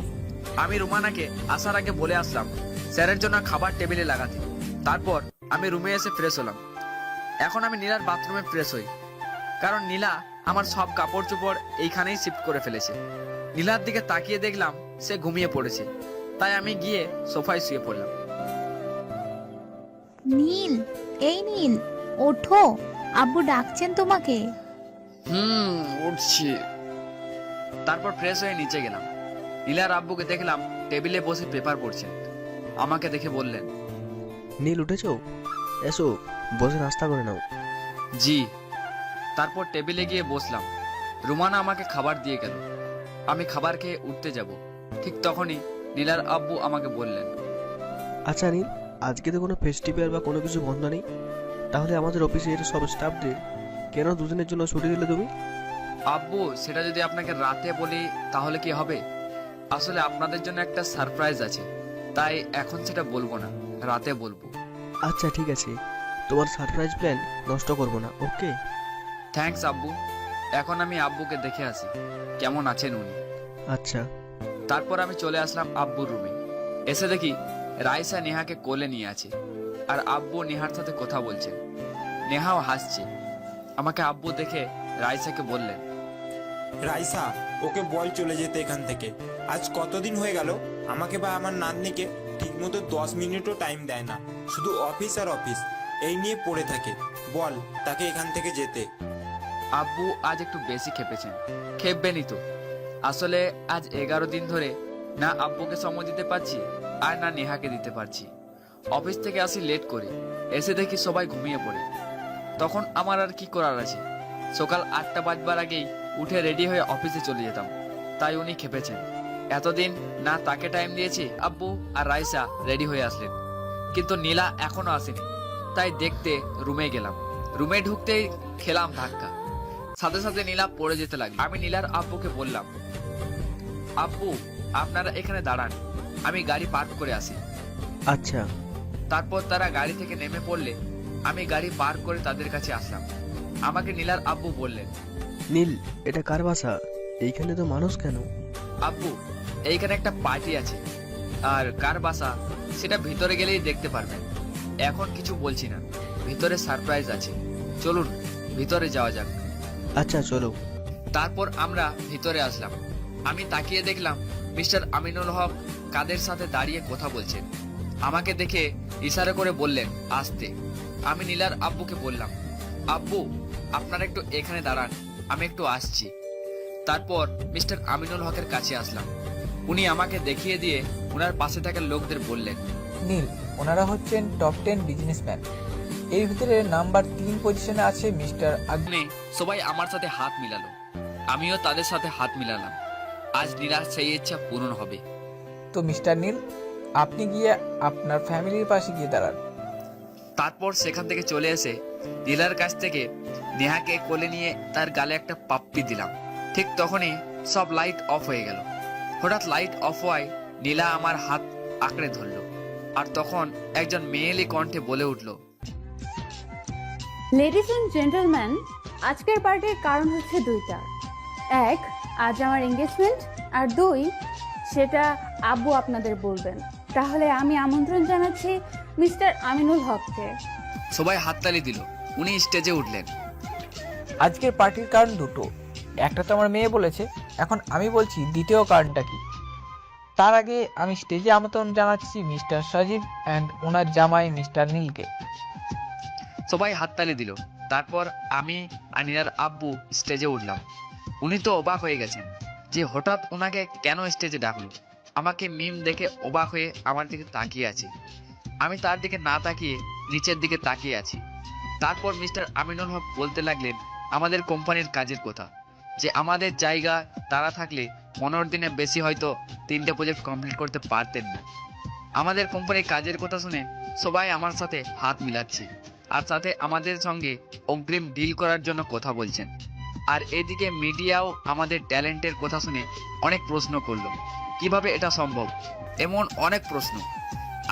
আমি রুমানাকে আসার আগে বলে আসলাম স্যারের জন্য খাবার টেবিলে লাগাতে। তারপর আমি রুমে এসে ফ্রেশ হলাম। এখন আমি নীলার বাথরুমে ফ্রেশ হই, কারণ নীলা আমার সব কাপড় চোপড় এইখানেই শিফট করে ফেলেছে। নীলার দিকে তাকিয়ে দেখলাম সে ঘুমিয়ে পড়েছে, তাই আমি গিয়ে সোফায় শুয়ে পড়লাম। নীল, এই নীল, ওঠো, আব্বু ডাকছেন তোমাকে। উঠছি। তারপর ফ্রেশ হয়ে নিচে গেলাম। নীলার আব্বুকে দেখলাম টেবিলে বসে পেপার পড়ছেন। আমাকে দেখে বললেন, নীল উঠেছো? এসো, বসে নাস্তা করে নাও। জি। তারপর টেবিলে গিয়ে বসলাম। রুমানা আমাকে খাবার দিয়ে গেল। আমি খাবার খেয়ে উঠতে যাব, ঠিক তখনই নীলার আব্বু আমাকে বললেন, আচ্ছা নীল, আজকে তো কোনো ফেস্টিভ্যাল বা কোনো কিছু বন্ধ নেই, তাহলে আমাদের অফিসের সব স্টাফদের কেন দুদিনের জন্য ছুটি দিলে তুমি? আব্বু সেটা যদি আপনাকে রাতে বলি তাহলে কি হবে? আসলে আপনাদের জন্য একটা সারপ্রাইজ আছে, তাই এখন সেটা বলবো না, রাতে বলবো। আচ্ছা ঠিক আছে, তোমার সারপ্রাইজ প্ল্যান নষ্ট করবো না, ওকে? থ্যাঙ্কস আব্বু। এখন আমি আব্বুকে দেখে আসি কেমন আছেন উনি। আচ্ছা। তারপর আমি চলে আসলাম আব্বুর রুমে। এসে দেখি রাইসা নেহাকে কোলে নিয়ে আছে, আর আব্বু নেহার সাথে কথা বলছে। নেহাও হাসছে। আমাকে আব্বু দেখে রাইসাকে বললেন, রাইসা, ওকে বল চলে যেতে এখান থেকে। আজ কতদিন হয়ে গেল আমাকে বা আমার নাতনিকে ঠিকমতো 10 মিনিটও টাইম দেয় না, শুধু অফিস আর অফিস এই নিয়ে পড়ে থাকে। বল তাকে এখান থেকে যেতে। আব্বু আজ একটু বেশি খেপেছেন। খেপবেনই তো, আসলে আজ 11 দিন ধরে না আব্বুকে সময় দিতে পারছি আর না নেহাকে দিতে পারছি। অফিস থেকে আসি লেট করে, এসে দেখি সবাই ঘুমিয়ে পড়ে। তখন আমার আর কি করার আছে? সকাল 8টা বাজবার আগেই উঠে রেডি হয়ে অফিসে চলে যেতাম, তাই উনি খেপেছেন। এতদিন না তাকে টাইম দিয়েছি, আব্বু আর রাইসা রেডি হয়ে আসলেন, কিন্তু নীলা এখনো আসেনি। তাই দেখতে রুমে গেলাম। রুমে ঢুকতেই খেলাম ধাক্কা, সাথে সাথে নীলা পড়ে যেতে লাগলো। আমি নীলার আব্বুকে বললাম, আব্বু আপনারা এখানে দাঁড়ান, আমি গাড়ি পার্ক করে আসি। আচ্ছা। তারপর তারা গাড়ি থেকে নেমে পড়লে আমি গাড়ি পার্ক করে তাদের কাছে আসলাম। আমাকে নীলার আব্বু বললেন, নীল, এটা কার বাসা? এইখানে তো মানুষ কেন? আব্বু এইখানে একটা পার্টি আছে, আর কার বাসা সেটা ভিতরে গেলেই দেখতে পারবেন। এখন কিছু বলছি না, ভিতরে সারপ্রাইজ আছে, চলুন ভিতরে যাওয়া যাক। আচ্ছা চলো। তারপর আমরা ভিতরে আসলাম। আমি তাকিয়ে দেখলাম মিস্টার আমিনুল হক কাদের সাথে দাঁড়িয়ে কথা বলছেন। আমাকে দেখে ইশারা করে বললেন আসতে। আমি নীলার আব্বুকে বললাম, আব্বু আপনারা একটু এখানে দাঁড়ান, আমি একটু আসছি। তারপর মিস্টার আমিনুল হকের কাছে আসলাম। উনি আমাকে দেখিয়ে দিয়ে ওনার পাশে থাকা লোকদের বললেন, নীল, ওনারা হচ্ছেন টপ 10 বিজনেসম্যান। এর ভিতরে নাম্বার 3 পজিশনে আছে মিস্টার আগ্নে। সবাই আমার সাথে হাত মিলালো, আমিও তাদের সাথে হাত মিলালাম। আজ নীলার সেই ইচ্ছা পূরণ হবে। তো মিস্টার নীল, আপনি গিয়ে আপনার ফ্যামিলির পাশে গিয়ে দাঁড়ান। তারপর সেখান থেকে চলে এসে নীলার কাছ থেকে নেহাকে কোলে নিয়ে তার গালে একটা পাপ্পি দিলাম। ঠিক তখনই সব লাইট অফ হয়ে গেল। হঠাৎ লাইট অফ হওয়ায় নীলা আমার হাত আঁকড়ে ধরলো, আর তখন একজন মেয়েলি কণ্ঠে বলে উঠল, লেডিস এন্ড জেন্টলম্যান, আজকের পার্টির কারণ হচ্ছে দুইটা। এক, আজ আমার এঙ্গেজমেন্ট, আর দুই, সেটা আব্বু আপনাদের বলবেন। তাহলে আমি আমন্ত্রণ জানাচ্ছি মিস্টার আমিনুল হককে। সবাই হাততালি দিল। উনি স্টেজে উঠলেন। আজকের পার্টির কারণ দুটো, একটা তো আমার মেয়ে বলেছে, এখন আমি বলছি দ্বিতীয় কারণটা কি। তার আগে আমি স্টেজে আমন্ত্রণ জানাচ্ছি মিস্টার সজীব অ্যান্ড ওনার জামাই মিস্টার নীলকে। সবাই হাততালি দিল। তারপর আমি আর নীলার আব্বু স্টেজে উঠলাম। উনি তো অবাক হয়ে গেছেন যে হঠাৎ ওনাকে কেন স্টেজে ডাকলো। আমাকে মিম দেখে অবাক হয়ে আমার দিকে তাকিয়ে আছে। আমি তার দিকে না তাকিয়ে নিচের দিকে তাকিয়ে আছি। তারপর মিস্টার আমিনুল হক বলতে লাগলেন, আমাদের কোম্পানির কাজের কথা, যে আমাদের জায়গা তারা থাকলে 15 দিনে বেশি হয়তো 3টে প্রজেক্ট কমপ্লিট করতে পারতেন না। আমাদের কোম্পানির কাজের কথা শুনে সবাই আমার সাথে হাত মিলাচ্ছে, আর সাথে আমাদের সঙ্গে অগ্রিম ডিল করার জন্য কথা বলছেন। আর এদিকে মিডিয়াও আমাদের ট্যালেন্টের কথা শুনে অনেক প্রশ্ন করলো, কিভাবে এটা সম্ভব, এমন অনেক প্রশ্ন।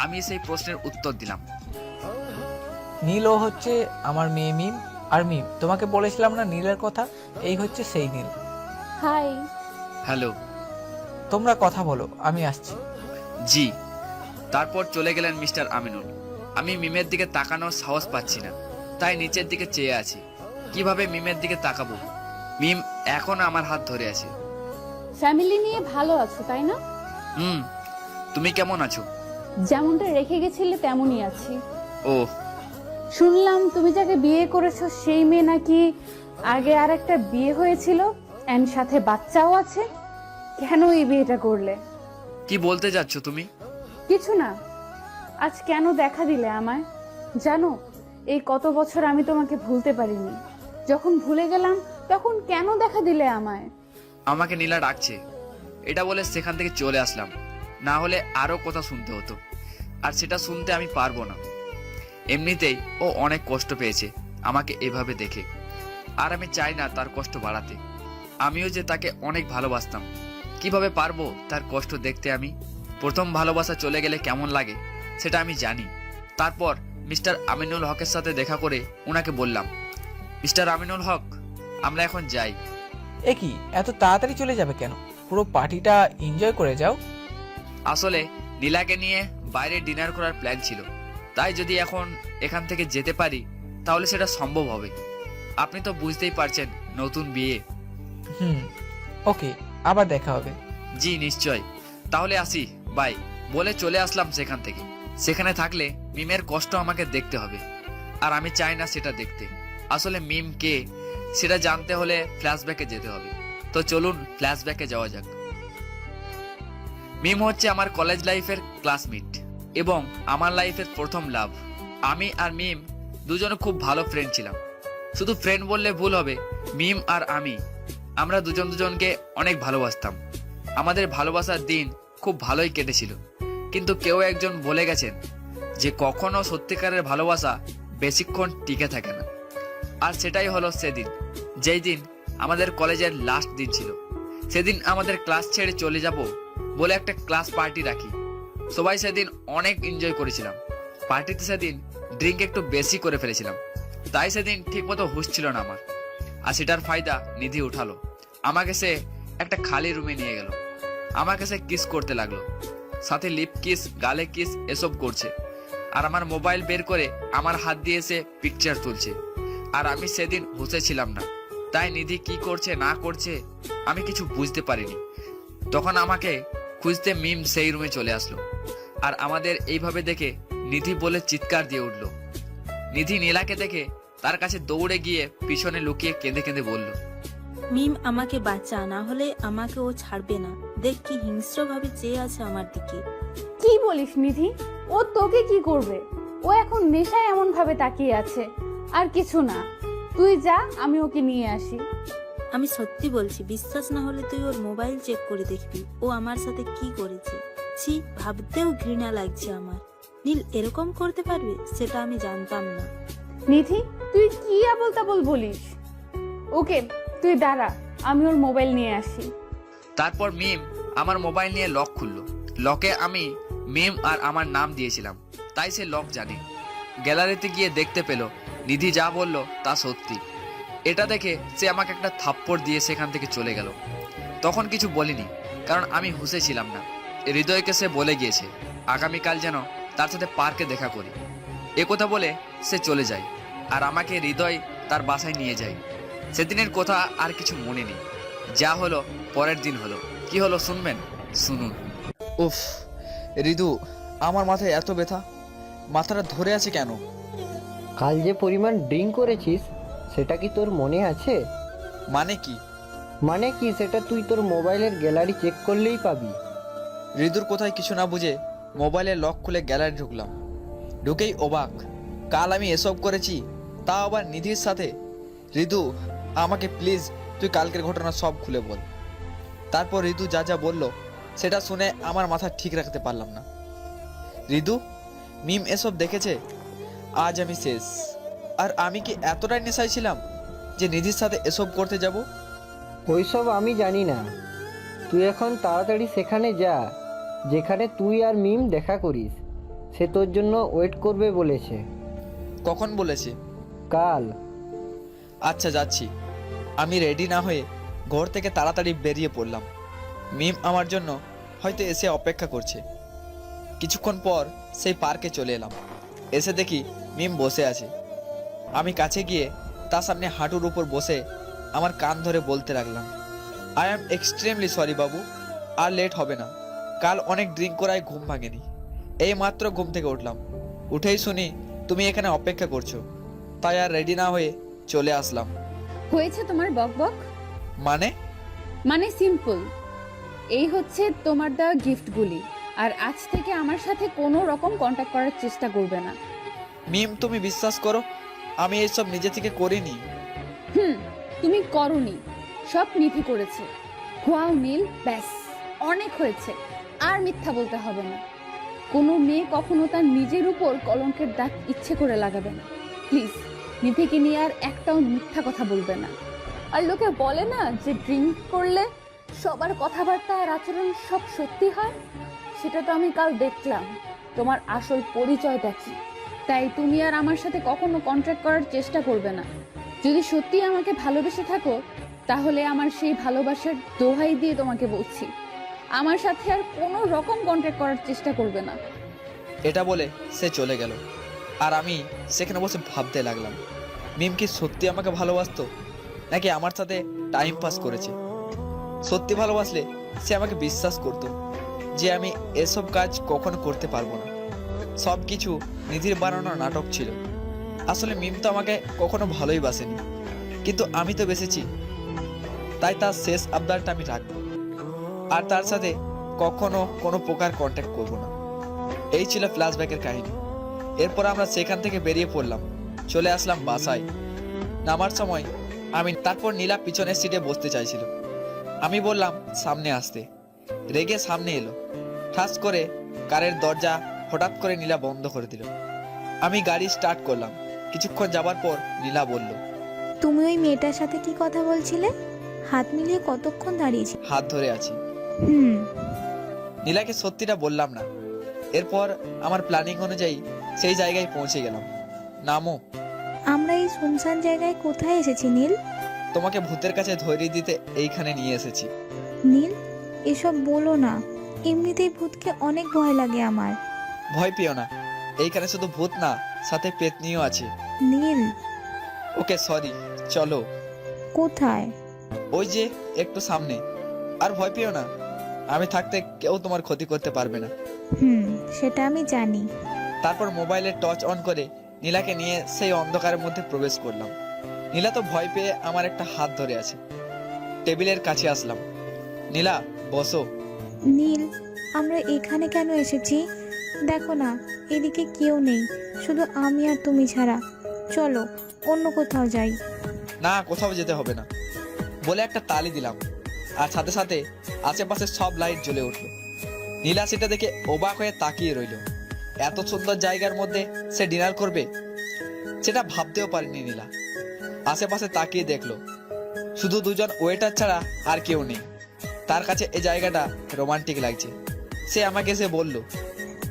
আমি সেই প্রশ্নের উত্তর দিলাম। নীল ও হচ্ছে আমার মেয়ে মিম। আর মিম, তোমাকে বলেছিলাম না নীলের কথা, এই হচ্ছে সেই নীল। হাই। হ্যালো। তোমরা কথা বলো, আমি আসছি। জি। তারপর চলে গেলেন মিস্টার আমিনুল। আমি মিমের দিকে তাকানোর সাহস পাচ্ছি না, তাই নিচের দিকে চেয়ে আছি। কিভাবে মিমের দিকে তাকাবো? মিম এখন আমার হাত ধরে আছে। ফ্যামিলি নিয়ে ভালো আছো তাই না? তুমি কেমন আছো? যেমনটা রেখে গেছিলে তেমনই আছি। ও, শুনলাম তুমি যাকে বিয়ে করেছো সেই মেয়ে নাকি আগে আর একটা বিয়ে হয়েছিল এন্ড সাথে বাচ্চাও আছে। কেন এই বিয়েটা করলে? কি বলতে যাচ্ছ তুমি? কিছু না। আজ কেন দেখা দিলে আমায়? জানো, এই কত বছর আমি তোমাকে ভুলতে পারিনি। যখন ভুলে গেলাম তখন কেন দেখা দিলে আমায়? আমাকে নীলা ডাকছে, এটা বলে সেখান থেকে চলে আসলাম। না হলে আরো কথা শুনতে হতো, আর সেটা শুনতে আমি পারবো না। এমনিতেই ও অনেক কষ্ট পেয়েছে আমাকে এভাবে দেখে, আর আমি চাই না তার কষ্ট বাড়াতে। আমিও যে তাকে অনেক ভালোবাসতাম, কিভাবে পারবো তার কষ্ট দেখতে আমি? প্রথম ভালোবাসা চলে গেলে কেমন লাগে সেটা আমি জানি। তারপর মিস্টার আমিনুল হকের সাথে দেখা করে ওনাকে বললাম, মিস্টার আমিনুল হক, আমরা এখন যাই। এ কি, এত তাড়াতাড়ি চলে যাবে কেন? পুরো পার্টিটা এনজয় করে যাও। আসলে নীলাকে নিয়ে বাইরে ডিনার করার প্ল্যান ছিল, তাই যদি এখন এখান থেকে যেতে পারি তাহলে সেটা সম্ভব হবে। আপনি তো বুঝতেই পারছেন, নতুন বিয়ে। ওকে, আবার দেখা হবে। জি নিশ্চয়, তাহলে আসি, বাই বলে চলে আসলাম সেখান থেকে। সেখানে থাকলে মিমের কষ্ট আমাকে দেখতে হবে, আর আমি চাই না সেটা দেখতে। আসলে মিম কে সেটা জানতে হলে ফ্ল্যাশব্যাকে যেতে হবে। তো চলুন ফ্ল্যাশব্যাকে যাওয়া যাক। মিম হচ্ছে আমার কলেজ লাইফের ক্লাসমেট এবং আমার লাইফের প্রথম লাভ। আমি আর মিম দুজনে খুব ভালো ফ্রেন্ড ছিলাম। শুধু ফ্রেন্ড বললে ভুল হবে, মিম আর আমরা দুজন দুজনকে অনেক ভালোবাসতাম। আমাদের ভালোবাসার দিন খুব ভালোই কেটেছিল, কিন্তু কেউ একজন বলে গেছেন যে কখনো সত্যিকারের ভালোবাসা বেশিক্ষণ টিকে থাকে না। আর সেটাই হলো সেদিন, যেই দিন আমাদের কলেজের লাস্ট দিন ছিল। সেদিন আমাদের ক্লাস ছেড়ে চলে যাব বলে একটা ক্লাস পার্টি রাখি। সবাই সেদিন অনেক এনজয় করেছিলাম। পার্টিতে সেদিন ড্রিঙ্ক একটু বেশি করে ফেলেছিলাম, তাই সেদিন ঠিকমতো হুঁশ ছিল না আমার। আর সেটার ফায়দা নিধি উঠালো। আমাকে সে একটা খালি রুমে নিয়ে গেল। আমাকে সে কিস করতে লাগলো, সাথে লিপ কিস, গালে কিস এসব করছে। আর আমার মোবাইল বের করে আমার হাত দিয়ে সে পিকচার তুলছে। আর আমি সেদিন হুঁশে ছিলাম না, তাই নিধি কি করছে না করছে আমি কিছু বুঝতে পারিনি। তখন আমাকে খুঁজতে মিম সেই রুমে চলে আসলো। আর আমাদের এইভাবে দেখে নিধি বলে চিৎকার দিয়ে উঠলো। নিধি নীলাকে দেখে তার কাছে দৌড়ে গিয়ে পিছনে লুকিয়ে কেঁদে কেঁদে বলল, মিম আমাকে বাঁচা, না হলে আমাকে ও ছাড়বে না। দেখ কি হিংস্র ভাবে চেয়ে আছে আমার দিকে। কি বলিস নিধি? ও তোকে কি করবে? ও এখন নেশায় এমন ভাবে তাকিয়ে আছে, আর কিছু না। তুই যা, আমি ওকে নিয়ে আসি। আমি সত্যি বলছি, বিশ্বাস না হলে তুই ওর মোবাইল চেক করে দেখবি ও আমার সাথে কি করেছে। ছি, ভাবতেও ঘৃণা লাগছে আমার। নীল এরকম করতে পারবে সেটা আমি জানতাম না। নিধি, তুই কি আবল তাবল বলিস? ওকে, তুই দাঁড়া, আমি ওর মোবাইল নিয়ে আসি। তারপর মিম আমার মোবাইল নিয়ে লক খুললো। লকে আমি মিম আর আমার নাম দিয়েছিলাম, তাই সে লক জানে। গ্যালারিতে গিয়ে দেখতে পেল নিধি যা বলল তা সত্যি। এটা দেখে সে আমাকে একটা থাপ্পড় দিয়ে সেখান থেকে চলে গেল। তখন কিছু বলিনি, কারণ আমি হুঁশে ছিলাম না। হৃদয়কে সে বলে গিয়েছে আগামীকাল যেন তার সাথে পার্কে দেখা করি। একথা বলে সে চলে যায়, আর আমাকে হৃদয় তার বাসায় নিয়ে যায়। সেদিনের কথা আর কিছু মনে নেই। যা হলো পরের দিন হলো। কি হলো শুনবেন? শুনুন। উফ ঋতু, আমার মাথায় এত ব্যথা, মাথাটা ধরে আছে কেন? কাল যে পরিমাণ ড্রিঙ্ক করেছিস সেটা কি তোর মনে আছে? মানে কি? মানে কি সেটা তুই তোর মোবাইলের গ্যালারি চেক করলেই পাবি। ঋতুর কোথায় কিছু না বুঝে মোবাইলের লক খুলে গ্যালারি ঢুকলাম। ঢুকেই অবাক, কাল আমি এসব করেছি, তা আবার নিধির সাথে। ঋতু, আমাকে প্লিজ তুই কালকের ঘটনা সব খুলে বল। তারপর ঋতু যা যা বলল সেটা শুনে আমার মাথা ঠিক রাখতে পারলাম না। ঋতু, মিম এসব দেখেছে, আজ আমি শেষ। আর আমি কি এতটাই নেশায় ছিলাম যে নিধির সাথে এসব করতে যাব? ওইসব আমি জানি না, তুই এখন তাড়াতাড়ি সেখানে যা যেখানে তুই আর মিম দেখা করিস। সে তোর জন্য ওয়েট করবে বলেছে। কখন বলেছে? কাল। আচ্ছা, যাচ্ছি। আমি রেডি না হয়ে ঘর থেকে তাড়াতাড়ি বেরিয়ে পড়লাম। মিম আমার জন্য হয়তো এসে অপেক্ষা করছে। কিছুক্ষণ পর সেই পার্কে চলে এলাম। এসে দেখি মিম বসে আছে। আমি কাছে গিয়ে তার সামনে হাঁটুর উপর বসে আমার কান ধরে বলতে লাগলাম, I am extremely sorry Babu, R late হবে না। কাল অনেক ড্রিঙ্ক করায় ঘুম ভাঙেনি। এই মাত্র ঘুম থেকে উঠলাম, উঠেই শুনি তুমি এখানে অপেক্ষা করছো, তাই আর রেডি না হয়ে চলে আসলাম। হয়েছে তোমার বকবক? মানে সিম্পল, এই হচ্ছে তোমার দেওয়া গিফটগুলি। আর আজ থেকে আমার সাথে কোনো রকম কন্ট্যাক্ট করার চেষ্টা করবে না। মিম, তুমি বিশ্বাস করো আমি এইসব নিজে থেকে করিনি। তুমি করনি, সব নিধি করেছে। ওয়াও নীল, ব্যাস অনেক হয়েছে, আর মিথ্যা বলতে হবে না। কোনো মেয়ে কখনো তার নিজের উপর কলঙ্কের দাগ ইচ্ছে করে লাগাবে না। প্লিজ নিধিকে নিয়ে আর একটাও মিথ্যা কথা বলবে না। আর লোকে বলে না যে ড্রিঙ্ক করলে সবার কথাবার্তা আর আচরণ সব সত্যি হয়, সেটা তো আমি কাল দেখলাম। তোমার আসল পরিচয়টা কি? তাই তুমি আর আমার সাথে কখনো কন্ট্যাক্ট করার চেষ্টা করবে না। যদি সত্যি আমাকে ভালোবেসে থাকো, তাহলে আমার সেই ভালোবাসার দোহাই দিয়ে তোমাকে বলছি, আমার সাথে আর কোনো রকম কন্ট্যাক্ট করার চেষ্টা করবে না। এটা বলে সে চলে গেল। আর আমি সেখানে বসে ভাবতে লাগলাম, মিম কি সত্যি আমাকে ভালোবাসতো, নাকি আমার সাথে টাইম পাস করেছে? সত্যি ভালোবাসলে সে আমাকে বিশ্বাস করতো যে আমি এসব কাজ কখনো করতে পারবো না। সব কিছু নিধির বানানো নাটক ছিল। আসলে মিম তো আমাকে কখনো ভালোই বাসেনি, কিন্তু আমি তো বেসেছি। তাই তার শেষ আবদারটা আমি রাখবো, আর তার সাথে কখনো কোনো প্রকার কন্ট্যাক্ট করবো না। এই ছিল ফ্ল্যাশব্যাকের কাহিনী। এরপর আমরা সেখান থেকে বেরিয়ে পড়লাম, চলে আসলাম বাসায়। নামার সময় তারপর নীলা পিছনের সিটে বসতে চাইছিল। আমি বললাম সামনে আসতে। রেগে সামনে এলো। ঠাস করে কারের দরজা হঠাৎ করে নীলা বন্ধ করে দিল। আমি গাড়ি স্টার্ট করলাম। কিছুক্ষণ যাবার পর নীলা বলল, তুমি ওই মেয়েটার সাথে কি কথা বলছিলে? হাত মিলিয়ে কতক্ষণ দাঁড়িয়েছি? হাত ধরে আছি। নীলাকে সত্যিটা বললাম না। এরপর আমার প্ল্যানিং অনুযায়ী সেই জায়গায় পৌঁছে গেলাম। নামো। আমরা এই শুনশান জায়গায় কোথায় এসেছি নীল? তোমাকে ভূতের কাছে ধরিয়ে দিতে এইখানে নিয়ে এসেছি। নীল, এসব বলো না। এমনিতেই ভূতকে অনেক ভয় লাগে আমার। ভয় পেও না, এইখানে শুধু ভূত না, সাথে পেতনিও আছে। নীল। ওকে সরি, চলো। কোথায়? ওই যে একটু সামনে। আর ভয় পেও না, আমি থাকতে কেউ তোমার ক্ষতি করতে পারবে না। সেটা আমি জানি। তারপর মোবাইলের টর্চ অন করে নীলাকে নিয়ে সেই অন্ধকারের মধ্যে প্রবেশ করলাম। নীলা তো ভয় পেয়ে আমার একটা হাত ধরে আছে। টেবিলের কাছে আসলাম। নীলা, বসো। নীল, আমরা এখানে কেন এসেছি? দেখো না, এদিকে কেউ নেই, শুধু আমি আর তুমি ছাড়া। চলো অন্য কোথাও যাই। না, কোথাও যেতে হবে না বলে একটা তালি দিলাম, আর সাথে সাথে আশেপাশে সব লাইট জ্বলে উঠলো। নীলা সেটা দেখে অবাক হয়ে তাকিয়ে রইল। এত সুন্দর জায়গার মধ্যে সে ডিনার করবে, সেটা ভাবতেও পারেনি নীলা। আশেপাশে তাকিয়ে দেখলো শুধু দুজন ওয়েটার ছাড়া আর কেউ নেই। তার কাছে এই জায়গাটা রোমান্টিক লাগছে। সে আমাকে এসে বলল,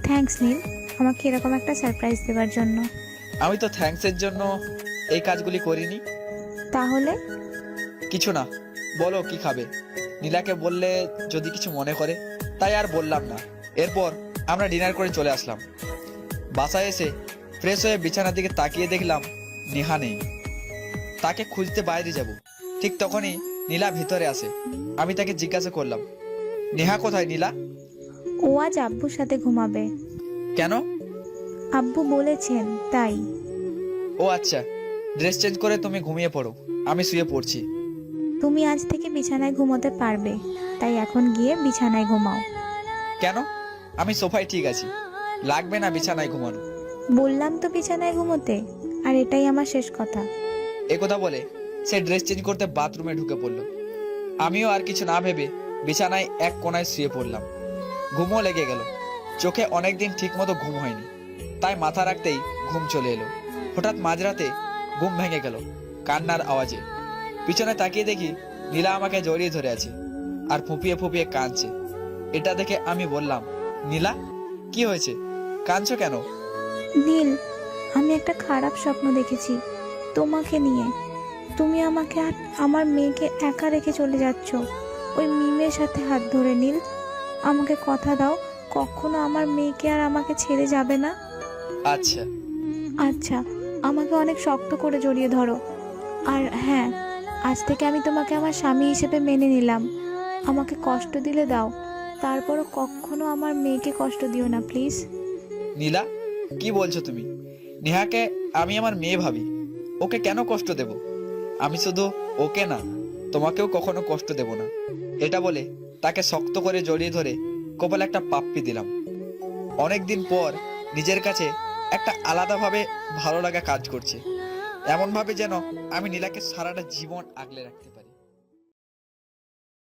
থ্যাঙ্কস নীল, আমাকে এরকম একটা সারপ্রাইজ দেওয়ার জন্য। আমি তো থ্যাঙ্কসের জন্য এই কাজগুলি করিনি। তাহলে? কিছু না, বলো কি খাবে? নীলাকে বললে যদি কিছু মনে করে, তাই আর বললাম না। এরপর আমরা ডিনার করে চলে আসলাম। বাসায় এসে ফ্রেশ হয়ে বিছানার দিকে তাকিয়ে দেখলাম নেহা নেই। তাকে খুঁজতে বাইরে যাব, ঠিক তখনই নীলা ভিতরে আসে। আমি তাকে জিজ্ঞাসা করলাম, নেহা কোথায় নীলা? ও আজ আব্বুর সাথে ঘুমাবে। কেন? আব্বু বলেছেন তাই। ও আচ্ছা, ড্রেস চেঞ্জ করে তুমি ঘুমিয়ে পড়ো, আমি শুয়ে পড়ছি। তুমি আজ থেকে বিছানায় ঘুমোতে পারবে, তাই এখন গিয়ে বিছানায় ঘুমাও। কেন? আমি সোফায় ঠিক আছি, লাগবে না বিছানায় ঘুমানো। বললাম তো বিছানায় ঘুমোতে, আর এটাই আমার শেষ কথা। একথা বলে সে ড্রেস চেঞ্জ করতে বাথরুমে ঢুকে পড়ল। আমিও আর কিছু না ভেবে বিছানায় এক কোণায় শুয়ে পড়লাম। ঘুমও লেগে গেল। চোখে অনেকদিন ঠিক মতো ঘুম হয়নি, তাই মাথা রাখতেই ঘুম চলে এলো। হঠাৎ মাঝরাতে ঘুম ভেঙে গেল কান্নার আওয়াজে। পিছনে তাকিয়ে দেখি নীলা আমাকে জড়িয়ে ধরে আছে আর ফুঁপিয়ে ফুঁপিয়ে কাঁদছে। এটা দেখে আমি বললাম, নীলা কি হয়েছে, কাঁদছো কেন? নীল, আমি একটা খারাপ স্বপ্ন দেখেছি তোমাকে নিয়ে। তুমি আমাকে আর আমার মেয়েকে একা রেখে চলে যাচ্ছ ওই মিমের সাথে হাত ধরে। নীল, আমাকে কথা দাও কখনো আমার মেয়েকে আর আমাকে ছেড়ে যাবে না। আচ্ছা আচ্ছা, আমাকে অনেক শক্ত করে জড়িয়ে ধরো। আর হ্যাঁ, আজ থেকে আমি তোমাকে আমার স্বামী হিসেবে মেনে নিলাম। আমাকে কষ্ট দিলে দাও, তারপরও কখনো আমার মেয়েকে কষ্ট দিও না প্লিজ। নীলা কি বলছো তুমি? নেহাকে আমি আমার মেয়ে ভাবি, ওকে কেন কষ্ট দেব? আমি শুধু ওকে না, তোমাকেও কখনো কষ্ট দেব না। এটা বলে তাকে শক্ত করে জড়িয়ে ধরে কপালে একটা পাপ্পি দিলাম। অনেকদিন পর নিজের কাছে একটা আলাদাভাবে ভালো লাগা কাজ করছে, এমন ভাবে যেন আমি নীলাকে সারাটা জীবন আগলে রাখতে পারি।